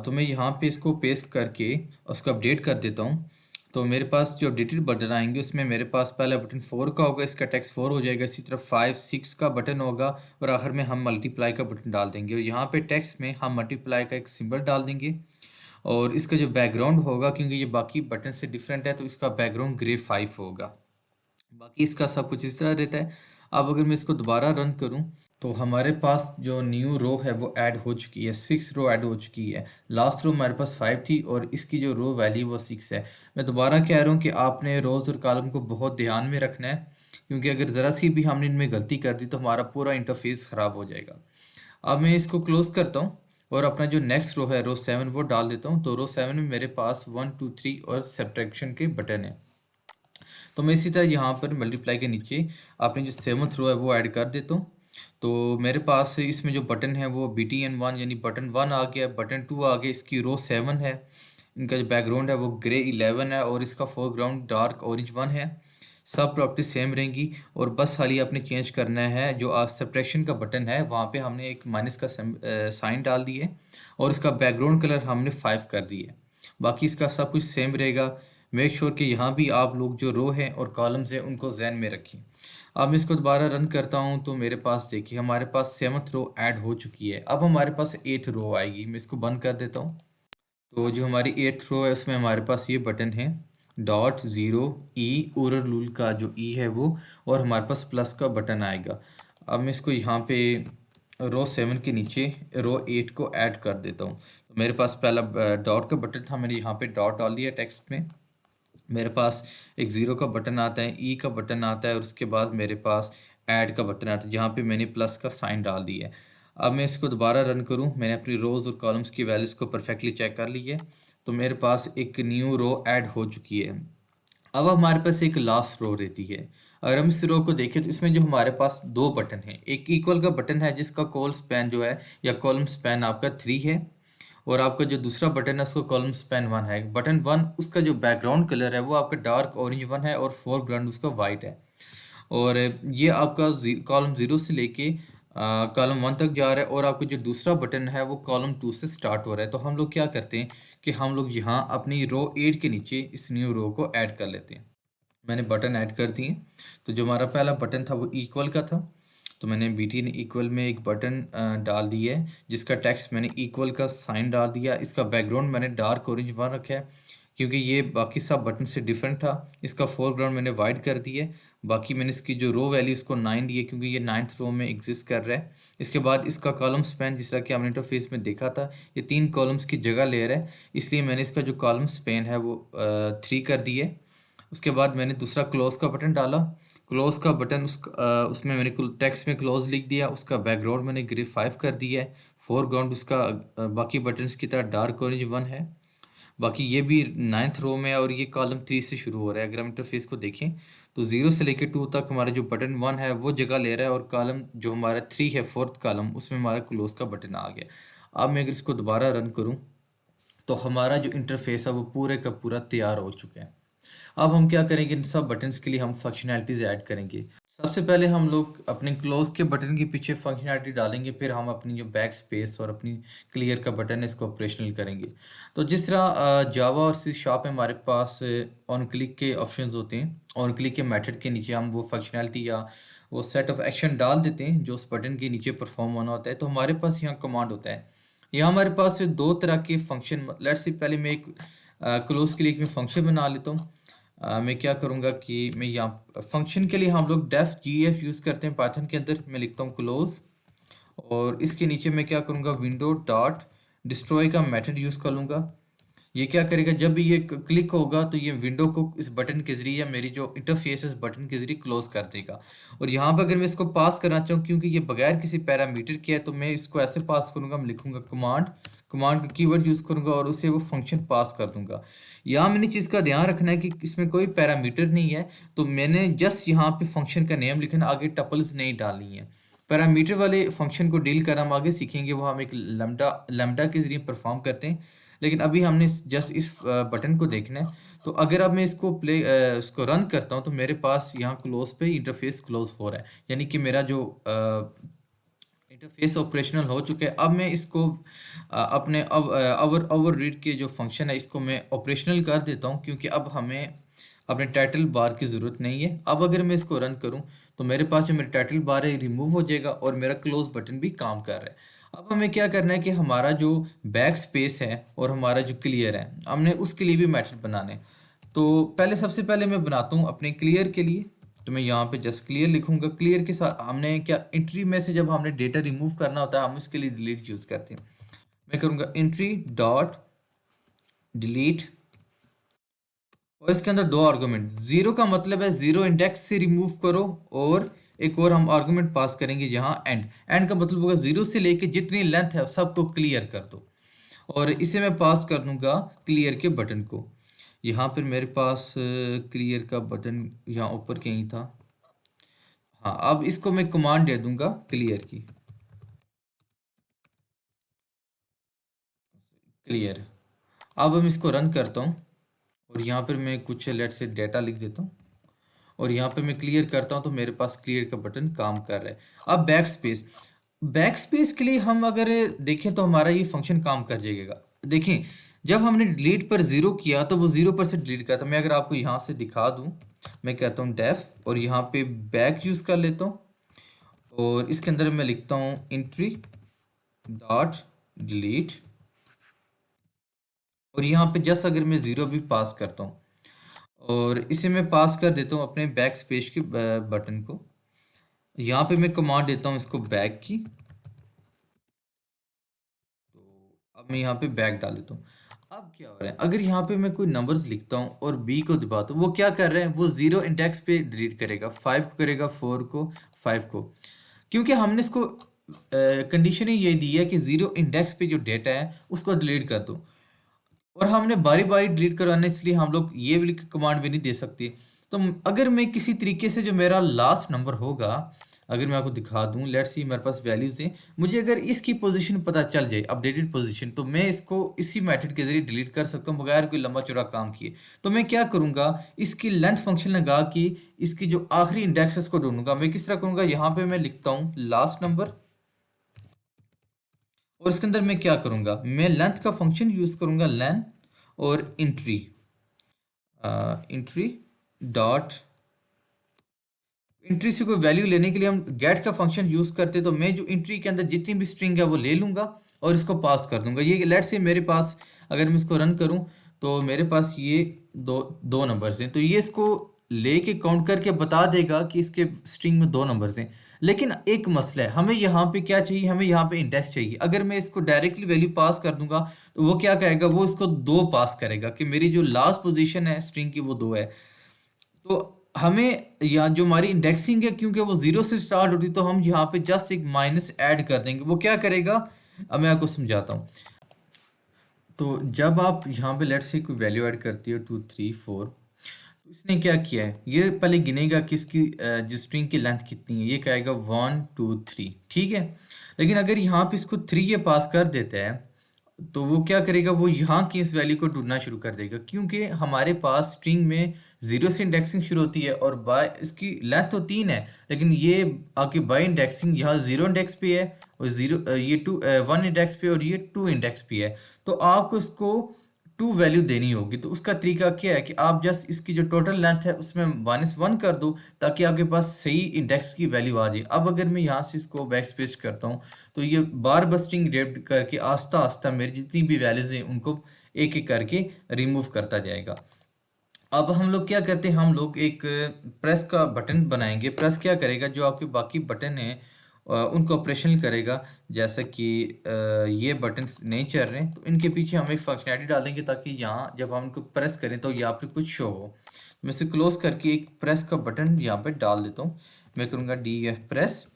तो मैं यहाँ पे इसको पेस्ट करके उसको अपडेट कर देता हूँ। तो मेरे पास जो अपडेटेड बटन आएंगे उसमें मेरे पास पहला बटन 4 का होगा, इसका टेक्स्ट 4 हो जाएगा। इसी तरह 5 6 का बटन होगा और आखिर में हम मल्टीप्लाई का बटन डाल देंगे और यहाँ पे टेक्स्ट में हम मल्टीप्लाई का एक सिंबल डाल देंगे। और इसका जो बैकग्राउंड होगा, क्योंकि ये बाकी बटन से डिफरेंट है, तो इसका बैकग्राउंड ग्रे 5 होगा। बाकी इसका सब कुछ इस तरह रहता है। अब अगर मैं इसको दोबारा रन करूं तो हमारे पास जो न्यू रो है वो ऐड हो चुकी है, 6 रो ऐड हो चुकी है। लास्ट रो हमारे पास 5 थी और इसकी जो रो वैल्यू वो 6 है। मैं दोबारा कह रहा हूँ कि आपने रोज़ और कॉलम को बहुत ध्यान में रखना है, क्योंकि अगर ज़रा सी भी हमने इनमें गलती कर दी तो हमारा पूरा इंटरफेस ख़राब हो जाएगा। अब मैं इसको क्लोज करता हूँ और अपना जो नेक्स्ट रो है, रो 7, वो डाल देता हूँ। तो रो 7 में मेरे पास 1 2 3 और सब्ट्रैक्शन के बटन है। तो मैं इसी तरह यहाँ पर मल्टीप्लाई के नीचे अपनी जो 7th रो है वो ऐड कर देता हूँ। तो मेरे पास इसमें जो बटन है वो BTN1 यानी बटन 1 आ गया, बटन 2 आ गया, इसकी रो 7 है, इनका जो बैकग्राउंड है वो ग्रे 11 है और इसका फोरग्राउंड डार्क ऑरेंज 1 है। सब प्रॉपर्टी सेम रहेंगी और बस खाली आपने चेंज करना है जो सब्ट्रैक्शन का बटन है वहाँ पे हमने एक माइनस का साइन डाल दिए और इसका बैकग्राउंड कलर हमने 5 कर दिए। बाकी इसका सब कुछ सेम रहेगा। मेक श्योर कि यहाँ भी आप लोग जो रो है और कॉलम्स हैं उनको जहन में रखें। अब मैं इसको दोबारा रन करता हूँ तो मेरे पास देखिए हमारे पास 7th रो ऐड हो चुकी है। अब हमारे पास 8th रो आएगी। मैं इसको बंद कर देता हूँ। तो जो हमारी 8th रो है उसमें हमारे पास ये बटन है .0 E, ओरल का जो ई है वो, और हमारे पास प्लस का बटन आएगा। अब मैं इसको यहाँ पे रो 7 के नीचे रो 8 को ऐड कर देता हूँ। तो मेरे पास पहला डॉट का बटन था, मैंने यहाँ पे डॉट डाल दिया टेक्स्ट में। मेरे पास एक ज़ीरो का बटन आता है, ई का बटन आता है और उसके बाद मेरे पास ऐड का बटन आता है जहाँ पे मैंने प्लस का साइन डाल दिया है। अब मैं इसको दोबारा रन करूँ, मैंने अपनी रोज़ और कॉलम्स की वैल्यूज़ को परफेक्टली चेक कर ली है। तो मेरे पास एक न्यू रो ऐड हो चुकी है। अब हमारे पास एक लास्ट रो रहती है। अगर हम इस रो को देखें तो इसमें जो हमारे पास दो बटन हैं, एक इक्वल का बटन है जिसका कॉल स्पैन जो है या कॉलम स्पैन आपका 3 है, और आपका जो दूसरा बटन है उसका कॉलम स्पैन 1 है। बटन 1 उसका जो बैकग्राउंड कलर है वो आपका डार्क ऑरेंज 1 है और फोरग्राउंड उसका वाइट है। और ये आपका कॉलम 0 से लेके कॉलम 1 तक जा रहा है और आपका जो दूसरा बटन है वो कॉलम 2 से स्टार्ट हो रहा है। तो हम लोग क्या करते हैं कि हम लोग यहाँ अपनी रो 8 के नीचे इस न्यू रो को ऐड कर लेते हैं। मैंने बटन ऐड कर दिए। तो जो हमारा पहला बटन था वो इक्वल का था, तो मैंने BTN इक्वल में एक बटन डाल दिया है जिसका टेक्स्ट मैंने इक्वल का साइन डाल दिया। इसका बैकग्राउंड मैंने डार्क ऑरेंज 1 रखा है क्योंकि ये बाकी सब बटन से डिफरेंट था। इसका फोरग्राउंड मैंने वाइट कर दिया है। बाकी मैंने इसकी जो रो वैल्यू इसको 9 दी है क्योंकि ये 9th रो में एग्जिस्ट कर रहा है। इसके बाद इसका कॉलम स्पैन जिस तरह कि हमने इंटरफेस में देखा था ये 3 कॉलम्स की जगह ले रहा है, इसलिए मैंने इसका जो कॉलम स्पैन है वो 3 कर दिया है। उसके बाद मैंने दूसरा क्लोज का बटन डाला। क्लोज का बटन उसमें मैंने टेक्स्ट में क्लोज लिख दिया। उसका बैकग्राउंड मैंने ग्रे 5 कर दिया है। फोरग्राउंड उसका बाकी बटन्स की तरह डार्क ऑरेंज 1 है। बाकी ये भी 9th रो में है और ये कॉलम 3 से शुरू हो रहा है। अगर हम इंटरफेस को देखें तो 0 से लेकर 2 तक हमारा जो बटन 1 है वो जगह ले रहा है और कॉलम जो हमारा 3 है 4th कॉलम उसमें हमारा क्लोज का बटन आ गया। अब मैं अगर इसको दोबारा रन करूँ तो हमारा जो इंटरफेस है वो पूरे का पूरा तैयार हो चुका है। अब हम क्या करेंगे, इन सब बटन्स के लिए हम फंक्शनैलिटीज ऐड करेंगे। सबसे पहले हम लोग अपने क्लोज के बटन के पीछे फंक्शनैलिटी डालेंगे, फिर हम अपनी जो बैक स्पेस और अपनी क्लियर का बटन है इसको ऑपरेशनल करेंगे। तो जिस तरह जावा और सी शार्प में हमारे पास ऑन क्लिक के ऑप्शंस होते हैं, ऑन क्लिक के मेथड के नीचे हम वो फंक्शनैलिटी या वो सेट ऑफ एक्शन डाल देते हैं जो उस बटन के नीचे परफॉर्म होना होता है। तो हमारे पास यहाँ कमांड होता है। यहाँ हमारे पास दो तरह के फंक्शन, लेट्स से पहले मैं एक क्लोज के लिए एक मैं फंक्शन बना लेता हूँ। मैं क्या करूँगा कि मैं यहाँ फंक्शन के लिए हम लोग डेफ जी एफ यूज़ करते हैं पाइथन के अंदर। मैं लिखता हूँ क्लोज, और इसके नीचे मैं क्या करूँगा, विंडो डॉट डिस्ट्रॉय का मेथड यूज़ कर लूँगा। ये क्या करेगा, जब भी ये क्लिक होगा तो ये विंडो को इस बटन के जरिए या मेरी जो इंटरफेस है इस बटन के जरिए क्लोज कर देगा। और यहाँ पर अगर मैं इसको पास करना चाहूँ, क्योंकि ये बगैर किसी पैरामीटर के है, तो मैं इसको ऐसे पास करूँगा, मैं लिखूंगा कमांड, कमांड का कीवर्ड यूज़ करूँगा और उससे वो फंक्शन पास कर दूंगा। यहाँ मैंने चीज़ का ध्यान रखना है कि इसमें कोई पैरामीटर नहीं है, तो मैंने जस्ट यहाँ पे फंक्शन का नेम लिखना, आगे टपल्स नहीं डालनी है। पैरामीटर वाले फंक्शन को डील कर हम आगे सीखेंगे, वो हम एक लैम्डा लैम्डा के जरिए परफॉर्म करते हैं। लेकिन अभी हमने जस्ट इस बटन को देखना है। तो अगर अब मैं इसको इसको रन करता हूँ, तो मेरे पास यहाँ क्लोज पे इंटरफेस क्लोज हो रहा है, यानी कि मेरा जो इंटरफेस ऑपरेशनल हो चुका है। अब मैं इसको अपने ओवर रीड के जो फंक्शन है इसको मैं ऑपरेशनल कर देता हूँ, क्योंकि अब हमें अपने टाइटल बार की ज़रूरत नहीं है। अब अगर मैं इसको रन करूँ तो मेरे पास जो मेरा टाइटल बार है रिमूव हो जाएगा और मेरा क्लोज बटन भी काम कर रहा है। अब हमें क्या करना है कि हमारा जो बैक स्पेस है और हमारा जो क्लियर है, हमने उसके लिए भी मेथड बनाने हैं। तो पहले सबसे पहले मैं बनाता हूँ अपने क्लियर के लिए। तो मैं यहाँ पे जस्ट क्लियर लिखूंगा। क्लियर के साथ हमने क्या, एंट्री में से जब हमने डेटा रिमूव करना होता है हम उसके लिए डिलीट यूज़ करते हैं। मैं करूँगा एंट्री डॉट डिलीट, और इसके अंदर दो आर्गुमेंट, जीरो का मतलब है जीरो इंडेक्स से रिमूव करो, और एक और हम आर्गुमेंट पास करेंगे यहाँ एंड। एंड का मतलब होगा जीरो से लेके जितनी लेंथ है सबको क्लियर कर दो, और इसे मैं पास कर दूंगा क्लियर के बटन को। यहाँ पर मेरे पास क्लियर का बटन यहाँ ऊपर कहीं था। हाँ, अब इसको मैं कमांड दे दूंगा क्लियर की, क्लियर। अब हम इसको रन करता हूँ, और यहाँ पर मैं कुछ लेट से डेटा लिख देता हूँ, और यहाँ पे मैं क्लियर करता हूँ तो मेरे पास क्लियर का बटन काम कर रहा है। अब बैक स्पेस, बैक स्पेस के लिए हम अगर देखें तो हमारा ये फंक्शन काम कर जाएगा। देखें, जब हमने डिलीट पर जीरो किया तो वो 0% डिलीट किया था। मैं अगर आपको यहाँ से दिखा दूँ, मैं कहता हूँ डेफ और यहाँ पे बैक यूज़ कर लेता हूँ, और इसके अंदर मैं लिखता हूँ एंट्री डॉट डिलीट, और यहाँ पे जस्ट अगर मैं ज़ीरो भी पास करता हूँ, और इसे मैं पास कर देता हूँ अपने बैक स्पेस के बटन को। यहाँ पे मैं कमांड देता हूँ इसको बैक की, तो अब मैं यहाँ पे बैक डाल देता हूँ। अब क्या हो रहा है, अगर यहाँ पे मैं कोई नंबर्स लिखता हूँ और बी को दबाता हूँ, वो क्या कर रहे हैं, वो जीरो इंडेक्स पे डिलीट करेगा, 5 को करेगा, 4 को, 5 को, क्योंकि हमने इसको कंडीशन ही ये दी है कि जीरो इंडेक्स पे जो डेटा है उसको डिलीट कर दो। और हमने बारी बारी डिलीट करवाना, इसलिए हम लोग ये वाली कमांड भी नहीं दे सकते। तो अगर मैं किसी तरीके से जो मेरा लास्ट नंबर होगा, अगर मैं आपको दिखा दूं, लेट्स सी मेरे पास वैल्यूज हैं, मुझे अगर इसकी पोजीशन पता चल जाए, अपडेटेड पोजीशन, तो मैं इसको इसी मेथड के जरिए डिलीट कर सकता हूं बगैर कोई लंबा चौड़ा काम किए। तो मैं क्या करूंगा, इसकी लेंथ फंक्शन लगा के इसकी जो आखिरी इंडेक्सेस को ढूंढूंगा। मैं किस तरह करूंगा, यहाँ पे मैं लिखता हूँ लास्ट नंबर, और इसके अंदर मैं क्या करूंगा, मैं लेंथ का फंक्शन यूज करूंगा, लेंथ, और इंट्री, इंट्री डॉट, इंट्री से कोई वैल्यू लेने के लिए हम गेट का फंक्शन यूज करते, तो मैं जो इंट्री के अंदर जितनी भी स्ट्रिंग है वो ले लूंगा और इसको पास कर दूंगा। ये लेट से मेरे पास, अगर मैं इसको रन करूं तो मेरे पास ये दो दो नंबर्स हैं, तो ये इसको लेके काउंट करके बता देगा कि इसके स्ट्रिंग में दो नंबर्स हैं। लेकिन एक मसला है, हमें यहाँ पे क्या चाहिए, हमें यहाँ पे इंडेक्स चाहिए। अगर मैं इसको डायरेक्टली वैल्यू पास कर दूंगा तो वो क्या करेगा, वो इसको दो पास करेगा कि मेरी जो लास्ट पोजीशन है स्ट्रिंग की वो दो है। तो हमें यहाँ जो हमारी इंडेक्सिंग है, क्योंकि वो जीरो से स्टार्ट होती, तो हम यहाँ पे जस्ट एक माइनस ऐड कर देंगे। वो क्या करेगा, अब मैं आपको समझाता हूँ। तो जब आप यहाँ पे लेट्स से कोई वैल्यू ऐड करती हो 2 3 4, तो इसने क्या किया है, ये पहले गिनेगा कि इसकी जो स्ट्रिंग की लेंथ कितनी है, ये कहेगा 1 2 3, ठीक है। लेकिन अगर यहाँ पे इसको 3 ये पास कर देता है, तो वो क्या करेगा, वो यहाँ की इस वैल्यू को ढूंढना शुरू कर देगा, क्योंकि हमारे पास स्ट्रिंग में जीरो से इंडेक्सिंग शुरू होती है और बाय इसकी लेंथ तो 3 है, लेकिन ये आपकी बाय इंडेक्सिंग यहाँ जीरो इंडेक्स पे है, और जीरो ये 1 इंडेक्स पे, और ये 2 इंडेक्स पे है। तो आपको इसको टू वैल्यू देनी होगी। तो उसका तरीका क्या है कि आप जस्ट इसकी जो टोटल लेंथ है उसमें -1 कर दो, ताकि आपके पास सही इंडेक्स की वैल्यू आ जाए। अब अगर मैं यहाँ से इसको बैक स्पेस करता हूँ, तो ये बार बस्टिंग रेट करके आस्ता आस्ता मेरी जितनी भी वैल्यूज हैं उनको एक एक करके रिमूव करता जाएगा। अब हम लोग क्या करते हैं, हम लोग एक प्रेस का बटन बनाएंगे। प्रेस क्या करेगा, जो आपके बाकी बटन हैं उनको ऑपरेशनल करेगा। जैसे कि ये बटन्स नहीं चल रहे हैं, तो इनके पीछे हम एक फंक्शनैलिटी डालेंगे, ताकि यहाँ जब हम इनको प्रेस करें तो यहाँ पे कुछ शो हो। मैं इसे क्लोज करके एक प्रेस का बटन यहाँ पे डाल देता हूँ। मैं करूँगा DEF प्रेस।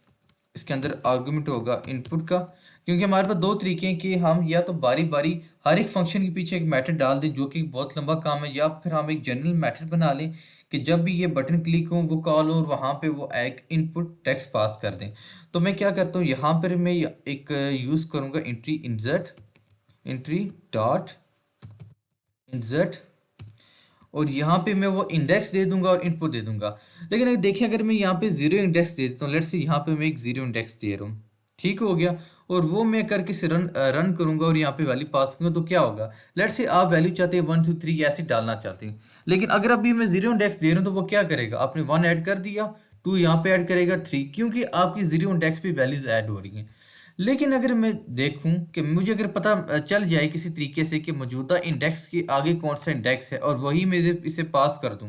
इसके अंदर आर्गुमेंट होगा इनपुट का, क्योंकि हमारे पास दो तरीके हैं कि हम या तो बारी बारी हर एक फंक्शन के पीछे एक मेथड डाल दें, जो कि बहुत लंबा काम है, या फिर हम एक जनरल मेथड बना लें कि जब भी ये बटन क्लिक हो वो कॉल हो और वहाँ पे वो एक इनपुट टेक्स्ट पास कर दें। तो मैं क्या करता हूँ, यहाँ पर मैं एक यूज़ करूँगा एंट्री डॉट इंसर्ट, और यहाँ पे मैं वो इंडेक्स दे दूंगा और इनपुट दे दूंगा। लेकिन अगर देखिए, अगर मैं यहाँ पे जीरो इंडेक्स दे देता हूँ, लेट्स से यहाँ पे मैं एक जीरो इंडेक्स दे रहा हूँ, ठीक हो गया, और वो मैं करके से रन करूंगा और यहाँ पे वैल्यू पास करूंगा, तो क्या होगा, लेट्स से आप वैल्यू चाहते हैं 1 2 3 ऐसे डालना चाहते हैं। लेकिन अगर अभी मैं जीरो इंडेक्स दे रहा हूँ, तो वो क्या करेगा, आपने 1 ऐड कर दिया, 2 यहाँ पे ऐड करेगा, 3, क्योंकि आपकी जीरो इंडेक्स पे वैल्यूज ऐड हो रही हैं। लेकिन अगर मैं देखूं कि मुझे अगर पता चल जाए किसी तरीके से कि मौजूदा इंडेक्स के आगे कौन सा इंडेक्स है और वही मैं इसे पास कर दूं,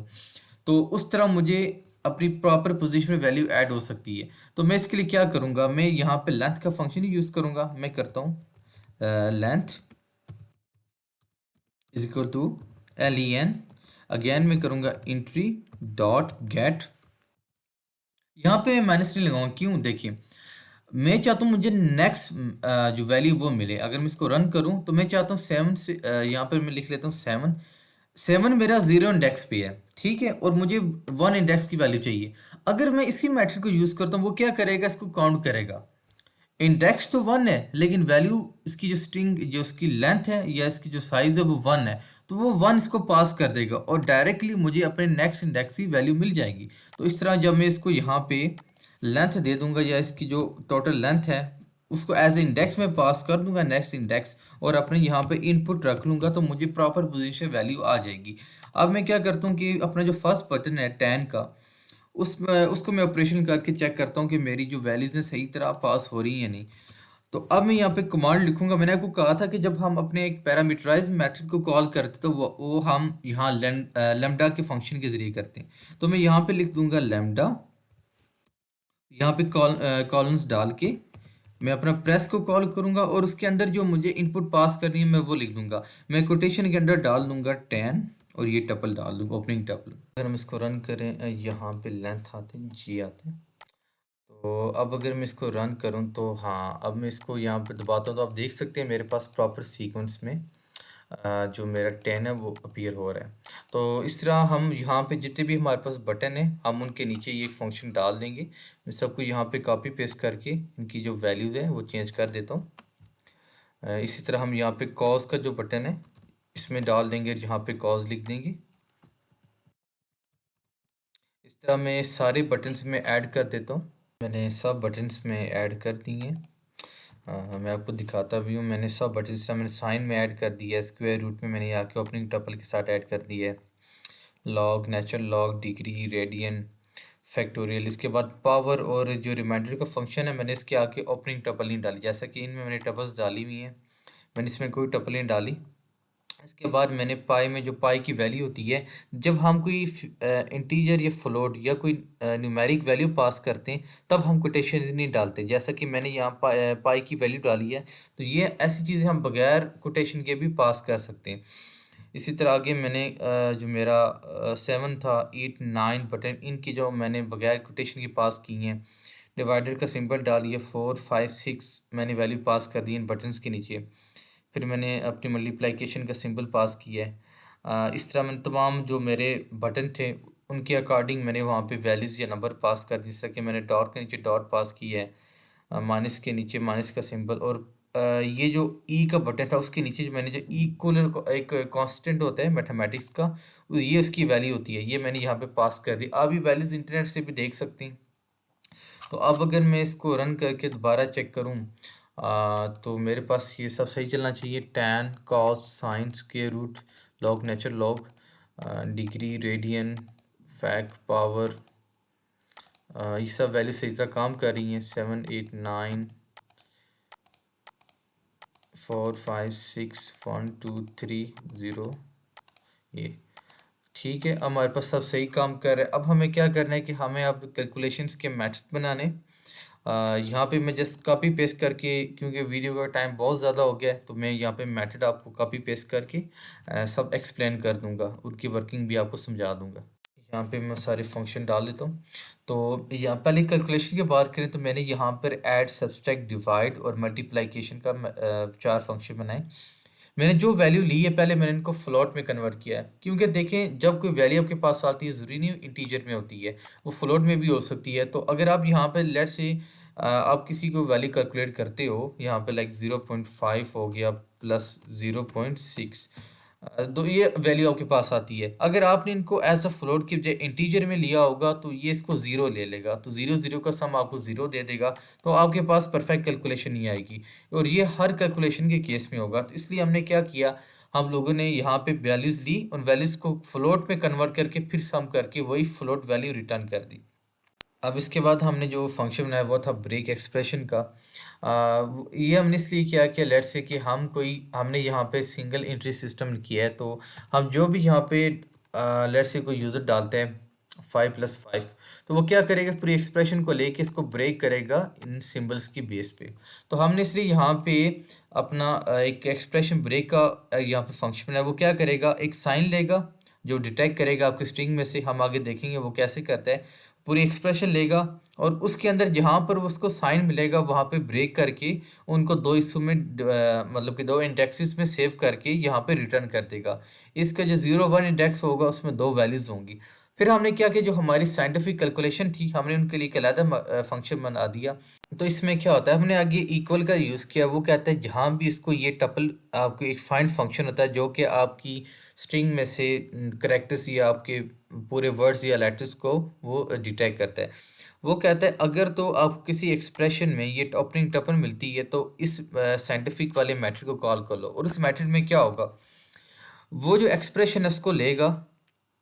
तो उस तरह मुझे अपनी प्रॉपर पोजीशन में वैल्यू ऐड हो सकती है। तो मैं इसके लिए क्या करूंगा, मैं यहाँ पे लेंथ का फंक्शन यूज करूंगा। मैं करता हूँ length is equal to len। Again मैं करूंगा एंट्री डॉट गेट। यहाँ पे मैं माइनस नहीं लगाऊंगा, क्यों, देखिए मैं चाहता हूँ मुझे नेक्स्ट जो वैल्यू वो मिले। अगर मैं इसको रन करूँ तो मैं चाहता हूँ 7 से यहाँ पर मैं लिख लेता हूँ 7। 7 मेरा जीरो इंडेक्स पे है, ठीक है, और मुझे 1 इंडेक्स की वैल्यू चाहिए। अगर मैं इसी मेथड को यूज करता हूँ, वो क्या करेगा, इसको काउंट करेगा। इंडेक्स तो 1 है, लेकिन वैल्यू इसकी जो स्ट्रिंग जो इसकी लेंथ है या इसकी जो साइज है वो 1 है, तो वो 1 इसको पास कर देगा और डायरेक्टली मुझे अपने नेक्स्ट इंडेक्स की वैल्यू मिल जाएगी। तो इस तरह जब मैं इसको यहाँ पे लेंथ दे दूंगा, या इसकी जो टोटल लेंथ है उसको एज ए इंडेक्स में पास कर दूंगा, नेक्स्ट इंडेक्स, और अपने यहाँ पे इनपुट रख लूंगा, तो मुझे प्रॉपर पोजीशन वैल्यू आ जाएगी। अब मैं क्या करता हूँ कि अपना जो फर्स्ट बटन है 10 का, उसमें उसको मैं ऑपरेशन करके चेक करता हूँ कि मेरी जो वैल्यूज है सही तरह पास हो रही है नहीं। तो अब मैं यहाँ पे कमांड लिखूंगा। मैंने आपको कहा था कि जब हम अपने एक पैरामीटराइज मेथड को कॉल करते तो वो हम यहाँ लेमडा के फंक्शन के जरिए करते हैं। तो मैं यहाँ पे लिख दूंगा लेमडा, यहाँ पे कॉलम्स डाल के मैं अपना प्रेस को कॉल करूंगा, और उसके अंदर जो मुझे इनपुट पास करनी है मैं वो लिख दूंगा। मैं कोटेशन के अंदर डाल दूंगा 10 और ये टपल डाल दूंगा, ओपनिंग टपल। अगर हम इसको रन करें, यहाँ पे लेंथ आते हैं, जी आते हैं। तो अब अगर मैं इसको रन करूं, तो हाँ, अब मैं इसको यहाँ पे दबाता हूँ, तो आप देख सकते हैं मेरे पास प्रॉपर सीक्वेंस में जो मेरा 10 है वो अपीयर हो रहा है। तो इस तरह हम यहाँ पे जितने भी हमारे पास बटन है, हम उनके नीचे ये एक फंक्शन डाल देंगे। मैं सबको यहाँ पे कॉपी पेस्ट करके इनकी जो वैल्यूज है वो चेंज कर देता हूँ। इसी तरह हम यहाँ पे कॉज का जो बटन है इसमें डाल देंगे, यहाँ पे कॉज लिख देंगे। इस तरह मैं सारे बटन्स में ऐड कर देता हूँ। मैंने सब बटन्स में ऐड कर दिए हैं। मैं आपको दिखाता भी हूँ। मैंने सब बटन्स मैंने साइन में ऐड कर दिया है, स्क्वायर रूट में मैंने यहाँ के ओपनिंग टपल के साथ ऐड कर दिया है, log, natural log, degree, radian, factorial. इसके बाद पावर और जो रिमाइंडर का फंक्शन है मैंने इसके आके ओपनिंग टपल नहीं डाली, जैसा कि इनमें मैंने टपल्स डाली हुई हैं, मैंने इसमें कोई टपल नहीं डाली। इसके बाद मैंने पाई में जो पाई की वैल्यू होती है, जब हम कोई इंटीजर या फ्लोट या कोई न्यूमेरिक वैल्यू पास करते हैं तब हम कोटेशन नहीं डालते, जैसा कि मैंने यहाँ पाई की वैल्यू डाली है। तो ये ऐसी चीज़ें हम बगैर कोटेशन के भी पास कर सकते हैं। इसी तरह आगे मैंने जो मेरा 7 था, 8 9 बटन, इनकी जो मैंने बगैर कोटेशन की पास की हैं। डिवाइडर का सिंबल डालिए, 4 5 6 मैंने वैल्यू पास कर दी इन बटन्स के नीचे। फिर मैंने अपनी मल्टीप्लिकेशन का सिंबल पास किया है। इस तरह मैंने तमाम जो मेरे बटन थे उनके अकॉर्डिंग मैंने वहाँ पे वैल्यूज़ या नंबर पास कर दी। जिस तरह कि मैंने डॉट के नीचे डॉट पास की है, माइनस के नीचे माइनस का सिंबल, और ये जो ई का बटन था उसके नीचे जो मैंने जो इक्वल एक कांस्टेंट होता है मैथमेटिक्स का, ये उसकी वैल्यू होती है, ये मैंने यहाँ पे पास कर दी। आप ये वैल्यूज़ इंटरनेट से भी देख सकते हैं। तो अब अगर मैं इसको रन करके दोबारा चेक करूँ, तो मेरे पास ये सब सही चलना चाहिए। Tan, cos, sine, square root, log, natural log, degree, radian, fact, power, ये सब वैल्यू सही तरह काम कर रही हैं। 7, 8, 9, 4, 5, 6, 1, 2, 3, 0, ये ठीक है। अब हमारे पास सब सही काम कर रहा है। अब हमें क्या करना है कि हमें अब कैलकुलेशंस के मेथड बनाने। यहाँ पे मैं जस्ट कॉपी पेस्ट करके, क्योंकि वीडियो का टाइम बहुत ज़्यादा हो गया है, तो मैं यहाँ पे मेथड आपको कॉपी पेस्ट करके सब एक्सप्लेन कर दूंगा, उनकी वर्किंग भी आपको समझा दूंगा। यहाँ पे मैं सारे फंक्शन डाल देता हूँ। तो यहाँ पहले कैलकुलेशन की बात करें तो मैंने यहाँ पर ऐड, सब्सट्रैक्ट, डिवाइड और मल्टीप्लिकेशन का 4 फंक्शन बनाए। मैंने जो वैल्यू ली है पहले मैंने इनको फ्लोट में कन्वर्ट किया है, क्योंकि देखें जब कोई वैल्यू आपके पास आती है ज़रूरी नहीं इंटीजर में होती है, वो फ्लोट में भी हो सकती है। तो अगर आप यहाँ पे लेट से आप किसी को वैल्यू कैलकुलेट करते हो, यहाँ पे लाइक 0.5 हो गया प्लस 0.6, तो ये वैल्यू आपके पास आती है। अगर आपने इनको एज अ फ्लोट की बजाय इंटीजर में लिया होगा तो ये इसको ज़ीरो ले लेगा, तो ज़ीरो ज़ीरो का सम आपको ज़ीरो दे देगा, तो आपके पास परफेक्ट कैलकुलेशन नहीं आएगी। और ये हर कैलकुलेशन के केस में होगा। तो इसलिए हमने क्या किया, हम लोगों ने यहाँ पे वैल्यूज़ ली, उन वैल्यूज़ को फ्लोट में कन्वर्ट करके फिर सम करके वही फ्लोट वैल्यू रिटर्न कर दी। अब इसके बाद हमने जो फंक्शन बनाया वो था ब्रेक एक्सप्रेशन का। ये हमने इसलिए किया कि लेट्स से कि हमने यहाँ पे सिंगल एंट्री सिस्टम किया है, तो हम जो भी यहाँ पे लेट्स से कोई यूज़र डालते हैं 5+5, तो वो क्या करेगा, पूरी एक्सप्रेशन को लेके इसको ब्रेक करेगा इन सिंबल्स की बेस पे। तो हमने इसलिए यहाँ पे अपना एक एक्सप्रेशन ब्रेक का यहाँ पे फंक्शन है, वो क्या करेगा, एक साइन लेगा जो डिटेक्ट करेगा आपके स्ट्रिंग में से, हम आगे देखेंगे वो कैसे करता है। पूरी एक्सप्रेशन लेगा और उसके अंदर जहाँ पर उसको साइन मिलेगा वहाँ पे ब्रेक करके उनको दो हिस्सों में मतलब कि दो इंडेक्सेस में सेव करके यहाँ पे रिटर्न कर देगा। इसका जो 0, 1 इंडेक्स होगा उसमें दो वैल्यूज होंगी। फिर हमने क्या किया, जो हमारी साइंटिफिक कैलकुलेशन थी हमने उनके लिए एक अलग फंक्शन बना दिया। तो इसमें क्या होता है, हमने आगे इक्वल का यूज़ किया। वो कहता है जहाँ भी इसको ये टपल, आपको एक फाइंड फंक्शन होता है जो कि आपकी स्ट्रिंग में से करेक्टर्स या आपके पूरे वर्ड्स या लेटर्स को वो डिटेक्ट करता है। वो कहता है अगर तो आपको किसी एक्सप्रेशन में ये ओपनिंग टपल मिलती है तो इस साइंटिफिक वाले मेथड को कॉल कर लो, और उस मेथड में क्या होगा, वो जो एक्सप्रेशन है उसको लेगा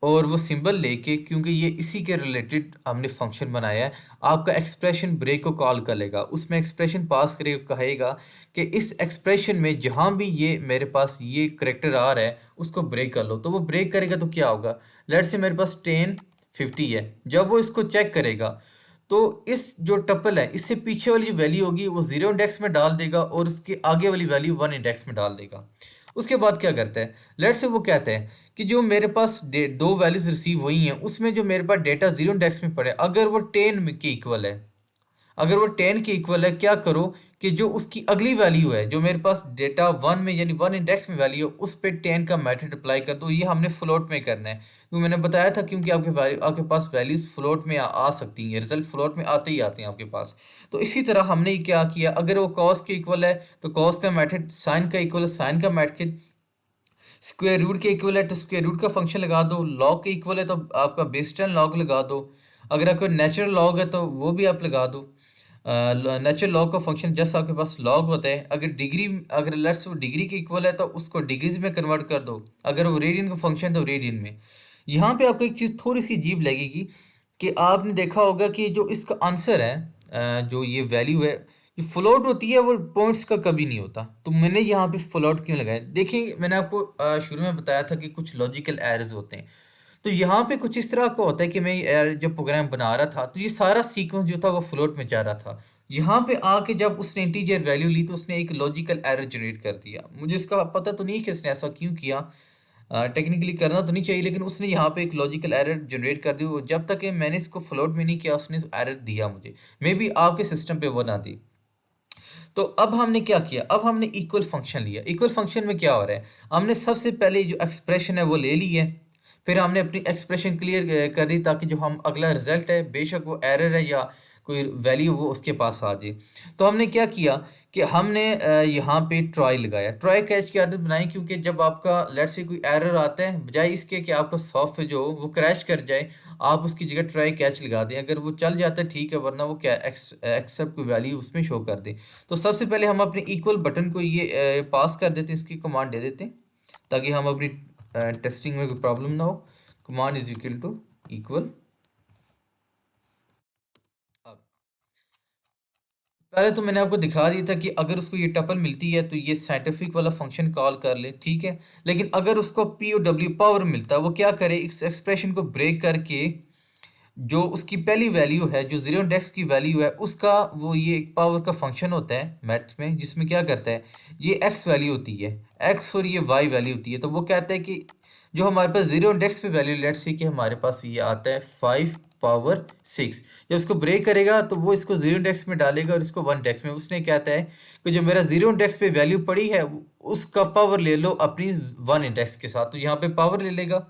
और वो सिंबल लेके, क्योंकि ये इसी के रिलेटेड हमने फंक्शन बनाया है, आपका एक्सप्रेशन ब्रेक को कॉल कर लेगा। उसमें एक्सप्रेशन पास करेगा, कहेगा कि इस एक्सप्रेशन में जहाँ भी ये मेरे पास ये करेक्टर आ रहा है उसको ब्रेक कर लो। तो वो ब्रेक करेगा तो क्या होगा, लेट्स से मेरे पास 10, 50 है, जब वो इसको चेक करेगा तो इस जो टपल है इससे पीछे वाली जो वैल्यू होगी वो 0 इंडेक्स में डाल देगा और उसके आगे वाली वैल्यू 1 इंडेक्स में डाल देगा। उसके बाद क्या करता है, लेट्स से वो कहते हैं कि जो मेरे पास दो वैल्यूज रिसीव हुई हैं उसमें जो मेरे पास डेटा 0 इंडेक्स में पड़े, अगर वो 10 के इक्वल है, अगर वो 10 के इक्वल है, क्या करो कि जो उसकी अगली वैल्यू है जो मेरे पास डेटा 1 में यानी 1 इंडेक्स में वैल्यू है उस पे 10 का मेथड अप्लाई कर दो। ये हमने फ्लोट में करना है, क्योंकि मैंने बताया था क्योंकि आपके पास वैल्यूज फ्लोट में आ सकती हैं, रिजल्ट फ्लोट में आते ही आते हैं आपके पास। तो इसी तरह हमने क्या किया, अगर वो कॉस के इक्वल है तो कॉस का मेथड, साइन का इक्वल है साइन का मेथड, स्क्वायर रूट के इक्वल है तो स्क्वायर रूट का फंक्शन लगा दो, लॉग के इक्वल है तो आपका बेस 10 लॉग लगा दो, अगर आपका नेचुरल लॉग है तो वो भी आप लगा दो। नेचुरल लॉग का फंक्शन जस्ट आपके पास लॉग होता है। अगर डिग्री, अगर लेट्स वो डिग्री के इक्वल है तो उसको डिग्रीज में कन्वर्ट कर दो, अगर वो रेडियन का फंक्शन तो रेडियन में। यहाँ पे आपको एक चीज़ थोड़ी सी अजीब लगेगी कि आपने देखा होगा कि जो इसका आंसर है, जो ये वैल्यू है, जो फ्लोट होती है वो पॉइंट्स का कभी नहीं होता। तो मैंने यहाँ पे फ्लोट क्यों लगाया, देखिए मैंने आपको शुरू में बताया था कि कुछ लॉजिकल एरर्स होते हैं। तो यहाँ पे कुछ इस तरह का होता है कि मैं जब प्रोग्राम बना रहा था तो ये सारा सीक्वेंस जो था वो फ्लोट में जा रहा था। यहाँ पे आके जब उसने इंटीजर वैल्यू ली तो उसने एक लॉजिकल एरर जनरेट कर दिया। मुझे इसका पता तो नहीं कि इसने ऐसा क्यों किया, टेक्निकली करना तो नहीं चाहिए, लेकिन उसने यहाँ पे एक लॉजिकल एरर जनरेट कर दी। वो जब तक कि मैंने इसको फ्लोट में नहीं किया उसने एरर दिया मुझे, मे बी आपके सिस्टम पे वो ना दी। तो अब हमने क्या किया, अब हमने इक्वल फंक्शन लिया। इक्वल फंक्शन में क्या हो रहा है, हमने सबसे पहले जो एक्सप्रेशन है वो ले ली है, फिर हमने अपनी एक्सप्रेशन क्लियर कर दी ताकि जो हम अगला रिजल्ट है बेशक वो एरर है या कोई वैल्यू वो उसके पास आ जाए। तो हमने क्या किया कि हमने यहाँ पे ट्राई लगाया, ट्राई कैच की आदत बनाई, क्योंकि जब आपका लेट्स से कोई एरर आता है, बजाय इसके कि आपका सॉफ्टवेयर जो वो क्रैश कर जाए, आप उसकी जगह ट्राई कैच लगा दें। अगर वो चल जाता है ठीक है, वरना वो क्या एक्सेप्ट कोई वैल्यू उसमें शो कर दे। तो सबसे पहले हम अपने इक्वल बटन को ये पास कर देते हैं, इसकी कमांड दे देते हैं, ताकि हम अपनी टेस्टिंग में कोई प्रॉब्लम ना हो। Command is equal to equal. पहले तो मैंने आपको दिखा दिया था कि अगर उसको ये टपल मिलती है तो ये साइंटिफिक वाला फंक्शन कॉल कर ले, ठीक है। लेकिन अगर उसको पी ओ डब्ल्यू पावर मिलता है, वो क्या करे, इस एक्सप्रेशन को ब्रेक करके जो उसकी पहली वैल्यू है, जो जीरो इंडेक्स की वैल्यू है उसका, वो ये एक पावर का फंक्शन होता है मैथ में, जिसमें क्या करता है, ये एक्स वैल्यू होती है एक्स और ये वाई वैल्यू होती है। तो वो कहता है कि जो हमारे पास जीरो इंडेक्स पे वैल्यू, लेट्स सी कि हमारे पास ये आता है 5 पावर 6, जब उसको ब्रेक करेगा तो वो इसको जीरो इंडेक्स में डालेगा और इसको वन इंडेक्स में। उसने कहता है कि जो मेरा जीरो इंडेक्स पे वैल्यू पड़ी है उसका पावर ले लो अपनी वन इंडेक्स के साथ, तो यहाँ पे पावर ले लेगा।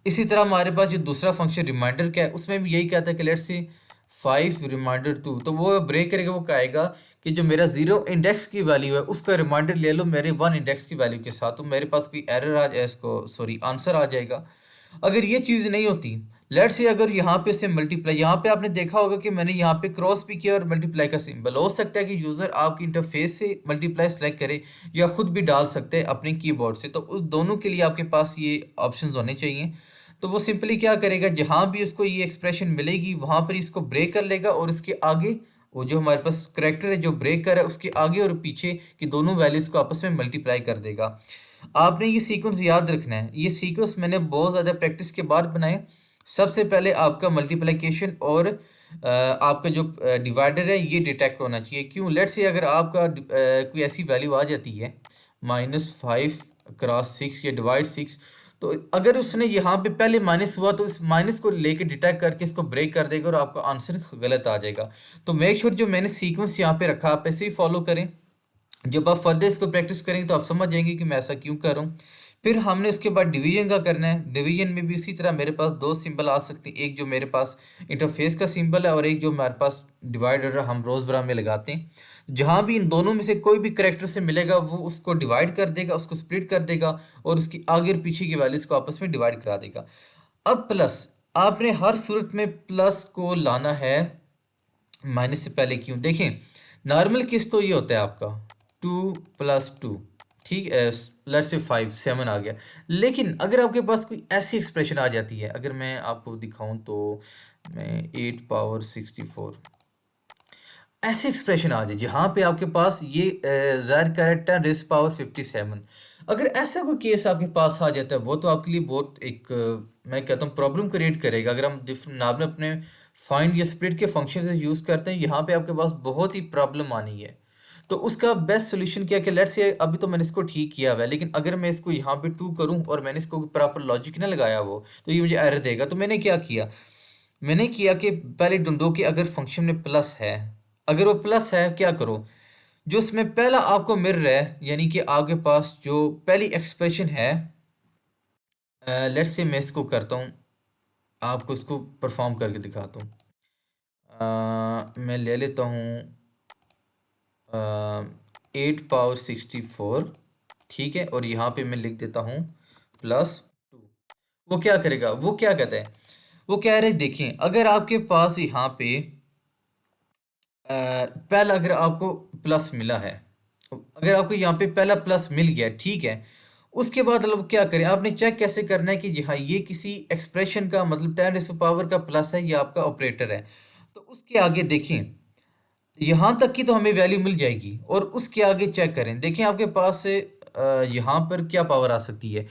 इसी तरह हमारे पास जो दूसरा फंक्शन रिमाइंडर का है, उसमें भी यही कहता है कि लेट्स सी 5 रिमाइंडर 2, तो वो ब्रेक करेगा, वो कहेगा कि जो मेरा जीरो इंडेक्स की वैल्यू है उसका रिमाइंडर ले लो मेरे वन इंडेक्स की वैल्यू के साथ, तो मेरे पास कोई एरर आ जाए, इसको सॉरी आंसर आ जाएगा। अगर ये चीज़ नहीं होती, लेट्स से अगर यहाँ पे से मल्टीप्लाई, यहाँ पे आपने देखा होगा कि मैंने यहाँ पे क्रॉस भी किया और मल्टीप्लाई का सिंबल, हो सकता है कि यूज़र आपकी इंटरफेस से मल्टीप्लाई सेलेक्ट करे या खुद भी डाल सकते हैं अपने कीबोर्ड से, तो उस दोनों के लिए आपके पास ये ऑप्शंस होने चाहिए। तो वो सिंपली क्या करेगा, जहाँ भी उसको ये एक्सप्रेशन मिलेगी वहाँ पर इसको ब्रेक कर लेगा और इसके आगे वो जो हमारे पास करेक्टर है जो ब्रेक कर है उसके आगे और पीछे की दोनों वैल्यूज को आपस में मल्टीप्लाई कर देगा। आपने ये सीक्वेंस याद रखना है, ये सीक्वेंस मैंने बहुत ज़्यादा प्रैक्टिस के बाद बनाए। सबसे पहले आपका मल्टीप्लिकेशन और आपका जो डिवाइडर है ये डिटेक्ट होना चाहिए। क्यों, लेट्स से अगर आपका कोई ऐसी वैल्यू आ जाती है -5 क्रॉस 6 या डिवाइड 6, तो अगर उसने यहाँ पे पहले माइनस हुआ तो इस माइनस को लेके डिटेक्ट करके इसको ब्रेक कर देगा और आपका आंसर गलत आ जाएगा। तो मेक श्योर जो मैंने सीक्वेंस यहाँ पे रखा आप ऐसे ही फॉलो करें। जब आप फर्दर इसको प्रैक्टिस करेंगे तो आप समझ जाएंगे कि मैं ऐसा क्यों कर रहा हूँ। फिर हमने उसके बाद डिवीजन का करना है। डिवीजन में भी इसी तरह मेरे पास दो सिंबल आ सकते हैं, एक जो मेरे पास इंटरफेस का सिंबल है और एक जो हमारे पास डिवाइडर हम रोजमर्रा में लगाते हैं। जहाँ भी इन दोनों में से कोई भी करेक्टर से मिलेगा वो उसको डिवाइड कर देगा, उसको स्प्लिट कर देगा और उसकी आगे और पीछे की वैल्यूज को आपस में डिवाइड करा देगा। अब प्लस, आपने हर सूरत में प्लस को लाना है माइनस से पहले। क्यों, देखें नॉर्मल केस तो ये होता है आपका 2 + 2, ठीक है, लेट्स से 5 7 आ गया। लेकिन अगर आपके पास कोई ऐसी एक्सप्रेशन आ जाती है, अगर मैं आपको दिखाऊं तो मैं 8 पावर 64, ऐसे एक्सप्रेशन आ जाए जहाँ पे आपके पास ये ज़ाहिर कैरेक्टर रेस पावर 57, अगर ऐसा कोई केस आपके पास आ जाता है वो तो आपके लिए बहुत एक मैं कहता हूँ प्रॉब्लम क्रिएट करेगा। अगर हम आपने अपने फाइंड या स्प्लिट के फंक्शन से यूज़ करते हैं, यहाँ पे आपके पास बहुत ही प्रॉब्लम आनी है। तो उसका बेस्ट सोल्यूशन क्या है कि लेट्स से अभी तो मैंने इसको ठीक किया हुआ है, लेकिन अगर मैं इसको यहाँ पे 2 करूँ और मैंने इसको प्रॉपर लॉजिक ना लगाया वो, तो ये मुझे एरर देगा। तो मैंने क्या किया, मैंने किया कि पहले ढूंढो कि अगर फंक्शन में प्लस है, अगर वो प्लस है क्या करो, जो उसमें पहला आपको मिल रहा है, यानी कि आपके पास जो पहली एक्सप्रेशन है, लेट्स से मैं इसको करता हूँ, आपको इसको परफॉर्म करके दिखाता हूँ। मैं ले लेता हूँ 8 पावर 64, ठीक है, और यहाँ पे मैं लिख देता हूँ +2। वो क्या करेगा, वो क्या कहता है, वो कह रहे देखें अगर आपके पास यहाँ पे पहला अगर आपको प्लस मिला है, अगर आपको यहाँ पे पहला प्लस मिल गया, ठीक है, उसके बाद मतलब क्या करें, आपने चेक कैसे करना है कि जी हाँ ये किसी एक्सप्रेशन का मतलब 10 का प्लस है, ये आपका ऑपरेटर है। तो उसके आगे देखें, यहाँ तक की तो हमें वैल्यू मिल जाएगी और उसके आगे चेक करें, देखें आपके पास से यहाँ पर क्या पावर आ सकती है।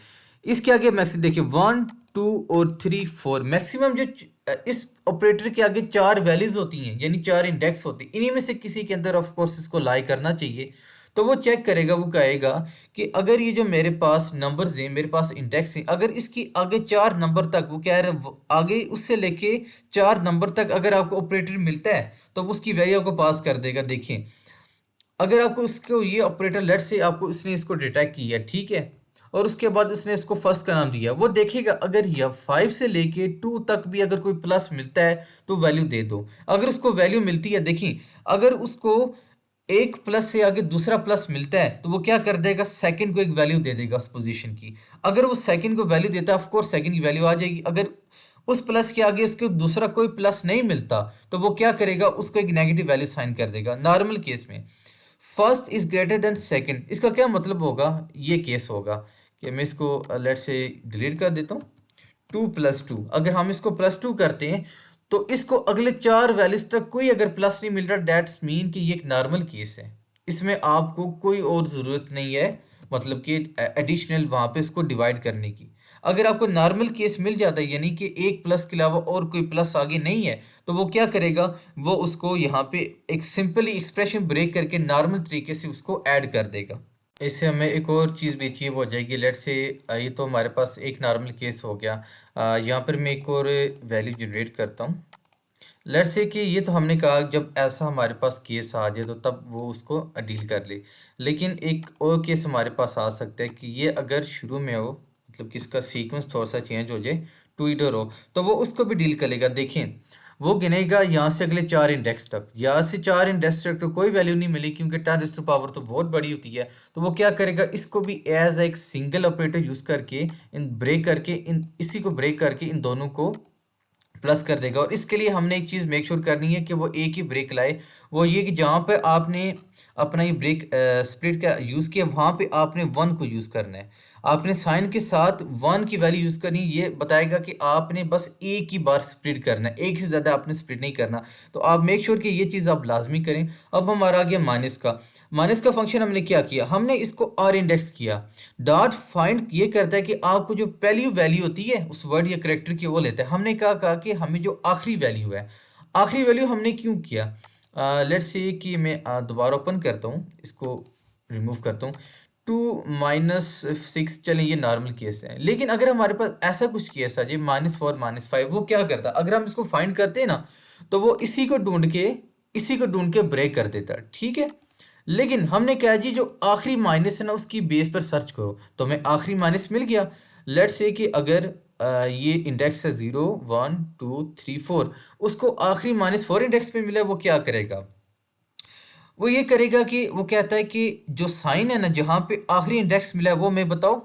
इसके आगे मैक्सिमम देखिए 1 2 और 3 4, मैक्सिमम जो इस ऑपरेटर के आगे 4 वैल्यूज होती हैं, यानी 4 इंडेक्स होती हैं, इन्हीं में से किसी के अंदर ऑफ कोर्स इसको लाई करना चाहिए। तो वो चेक करेगा, वो कहेगा कि अगर ये जो मेरे पास नंबर्स हैं, मेरे पास इंडेक्स हैं, अगर इसकी आगे 4 नंबर तक, वो कह रहे हैं आगे उससे लेके 4 नंबर तक अगर आपको ऑपरेटर मिलता है तो उसकी वैल्यू आपको पास कर देगा। देखिए अगर आपको इसको ये ऑपरेटर लेट से आपको इसने इसको डिटेक्ट किया, ठीक है, और उसके बाद उसने इसको फर्स्ट का नाम दिया। वो देखेगा अगर यह 5 से लेके 2 तक भी अगर कोई प्लस मिलता है तो वैल्यू दे दो। अगर उसको वैल्यू मिलती है, देखिए अगर उसको एक प्लस से आगे दूसरा प्लस मिलता है तो वो क्या कर देगा, सेकंड को एक वैल्यू दे देगा उस पोजीशन की। अगर वो सेकंड को वैल्यू देता है ऑफ कोर्स सेकंड की वैल्यू आ जाएगी। अगर उस प्लस के आगे उसको दूसरा कोई प्लस नहीं मिलता तो वो क्या करेगा, उसको एक नेगेटिव वैल्यू साइन कर देगा। नॉर्मल केस में first is greater than second, इसका क्या मतलब होगा, ये केस होगा कि मैं इसको लेट से डिलीट कर देता हूँ। 2+2, अगर हम इसको +2 करते हैं तो इसको अगले 4 वैल्यूज तक कोई अगर प्लस नहीं मिल रहा, डेट्स मीन कि ये एक नॉर्मल केस है। इसमें आपको कोई और ज़रूरत नहीं है, मतलब कि एडिशनल वहाँ पे इसको डिवाइड करने की। अगर आपको नॉर्मल केस मिल जाता है, यानी कि एक प्लस के अलावा और कोई प्लस आगे नहीं है, तो वो क्या करेगा, वो उसको यहाँ पे एक सिंपली एक्सप्रेशन ब्रेक करके नॉर्मल तरीके से उसको ऐड कर देगा। इससे हमें एक और चीज़ भी अचीव हो जाएगी। लेट्स से ये तो हमारे पास एक नॉर्मल केस हो गया। यहाँ पर मैं एक और वैल्यू जनरेट करता हूँ। लेट्स से कि ये तो हमने कहा जब ऐसा हमारे पास केस आ जाए तो तब वो उसको डील कर ले। लेकिन एक और केस हमारे पास आ सकता है कि ये अगर शुरू में हो, मतलब कि इसका सीक्वेंस थोड़ा सा चेंज हो जाए, टू इधर हो, तो वो उसको भी डील कर लेगा। देखें वो गिनेगा यहाँ से अगले 4 इंडेक्स तक, यहाँ से 4 इंडेक्स तक तो कोई वैल्यू नहीं मिली क्योंकि 10 पावर तो बहुत बड़ी होती है। तो वो क्या करेगा, इसको भी एज एक सिंगल ऑपरेटर यूज करके इन ब्रेक करके इन इसी को ब्रेक करके इन दोनों को प्लस कर देगा। और इसके लिए हमने एक चीज़ मेक श्योर करनी है कि वो एक ही ब्रेक लाए। वो ये कि जहाँ पे आपने अपना ये ब्रेक स्प्लिट का यूज़ किया वहाँ पे आपने 1 को यूज़ करना है। आपने साइन के साथ 1 की वैल्यू यूज़ करनी है। ये बताएगा कि आपने बस एक ही बार स्प्लिट करना है, एक से ज़्यादा आपने स्प्लिट नहीं करना। तो आप मेक श्योर कि ये चीज़ आप लाजमी करें। अब हमारा आ गया माइनस का। माइनस का फंक्शन हमने क्या किया, हमने इसको आर इंडेक्स किया। डॉट फाइंड ये करता है कि आपको जो पहली वैल्यू होती है उस वर्ड या करेक्टर की वो लेता है। हमने कहा कि हमें जो आखिरी वैल्यू है, आखिरी वैल्यू हमने क्यों किया, लेट्स से कि मैं दोबारा ओपन करता हूँ, इसको रिमूव करता हूँ। 2 - 6, चलें ये नॉर्मल केस है। लेकिन अगर हमारे पास ऐसा कुछ केस है जी -4 -5, वो क्या करता, अगर हम इसको फाइंड करते हैं ना तो वो इसी को ढूंढ के ब्रेक कर देता है, ठीक है। लेकिन हमने कहा जी जो आखिरी माइनस है ना उसकी बेस पर सर्च करो, तो हमें आखिरी माइनस मिल गया। लेट्स से कि अगर ये इंडेक्स है 0 1 2 3 4, उसको आखिरी -4 इंडेक्स पे मिला, वो क्या करेगा, वो ये करेगा कि वो कहता है कि जो साइन है ना जहाँ पे आखिरी इंडेक्स मिला है वो मैं बताओ,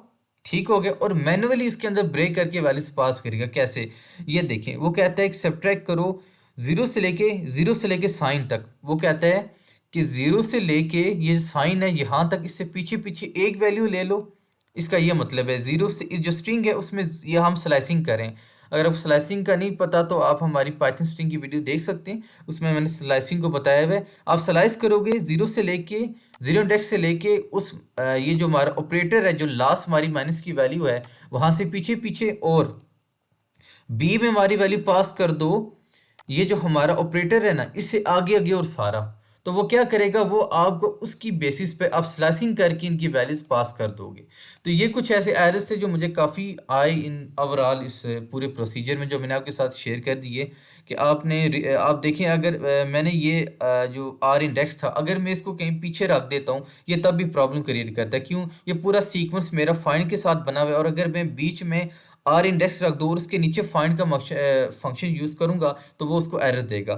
ठीक हो गया, और मैन्युअली इसके अंदर ब्रेक करके वैल्यूज पास करेगा। कैसे, ये देखें, वो कहता है कि सब्ट्रैक्ट करो जीरो से लेके साइन तक। वो कहता है कि जीरो से लेके ये साइन है यहाँ तक, इससे पीछे पीछे एक वैल्यू ले लो। इसका ये मतलब है जीरो से जो स्ट्रिंग है उसमें ये हम स्लाइसिंग करें। अगर आप स्लाइसिंग का नहीं पता तो आप हमारी पाइथन स्ट्रिंग की वीडियो देख सकते हैं, उसमें मैंने स्लाइसिंग को बताया हुआ है। आप स्लाइस करोगे जीरो इंडेक्स से लेके उस ये जो हमारा ऑपरेटर है जो लास्ट हमारी माइनस की वैल्यू है वहां से पीछे पीछे, और बी में हमारी वैल्यू पास कर दो। ये जो हमारा ऑपरेटर है ना इससे आगे आगे और सारा, तो वो क्या करेगा, वो आपको उसकी बेसिस पे आप स्लाइसिंग करके इनकी वैल्यूज पास कर दोगे। तो ये कुछ ऐसे एरर्स थे जो मुझे काफ़ी आए इन ओवरऑल इस पूरे प्रोसीजर में, जो मैंने आपके साथ शेयर कर दिए। कि आप देखें अगर मैंने ये जो आर इंडेक्स था अगर मैं इसको कहीं पीछे रख देता हूँ ये तब भी प्रॉब्लम क्रिएट करता है। क्यों, ये पूरा सीक्वेंस मेरा फाइंड के साथ बना हुआ है, और अगर मैं बीच में आर इंडेक्स रख दूँ और उसके नीचे फाइंड का फंक्शन यूज़ करूँगा तो वो उसको एरर देगा।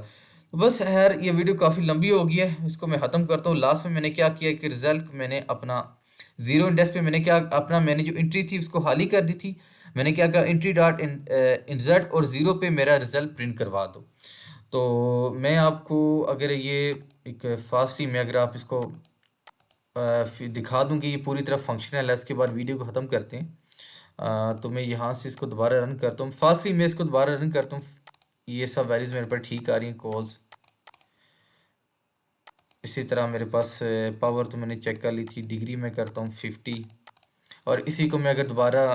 तो बस यार ये वीडियो काफ़ी लंबी हो गई है, इसको मैं ख़त्म करता हूँ। लास्ट में मैंने क्या किया कि रिजल्ट मैंने अपना जीरो इंडेक्स पे मैंने जो एंट्री थी उसको खाली कर दी थी। मैंने क्या कहा, एंट्री डॉट इंसर्ट और ज़ीरो पे मेरा रिजल्ट प्रिंट करवा दो। तो मैं आपको अगर ये एक फास्टली में अगर आप इसको दिखा दूँ कि ये पूरी तरह फंक्शनल है, इसके बाद वीडियो को ख़त्म करते हैं। तो मैं यहाँ से इसको दोबारा रन करता हूँ, फास्टली मैं इसको दोबारा रन करता हूँ। ये सब वैल्यूज मेरे पर ठीक आ रही हैं, कोज इसी तरह मेरे पास पावर तो मैंने चेक कर ली थी, डिग्री में करता हूँ 50, और इसी को मैं अगर दोबारा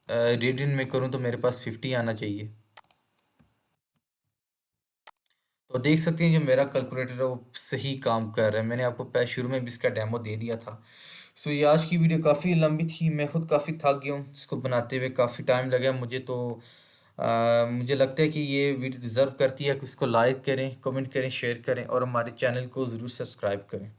रेडियन में करूँ तो मेरे पास 50 आना चाहिए। तो देख सकते हैं जो मेरा कैलकुलेटर है वो सही काम कर रहा है। मैंने आपको शुरू में भी इसका डेमो दे दिया था। सो ये आज की वीडियो काफ़ी लंबी थी, मैं खुद काफ़ी थक गया हूँ, इसको बनाते हुए काफ़ी टाइम लगा मुझे। तो मुझे लगता है कि ये वीडियो डिज़र्व करती है कि इसको लाइक करें, कमेंट करें, शेयर करें और हमारे चैनल को ज़रूर सब्सक्राइब करें।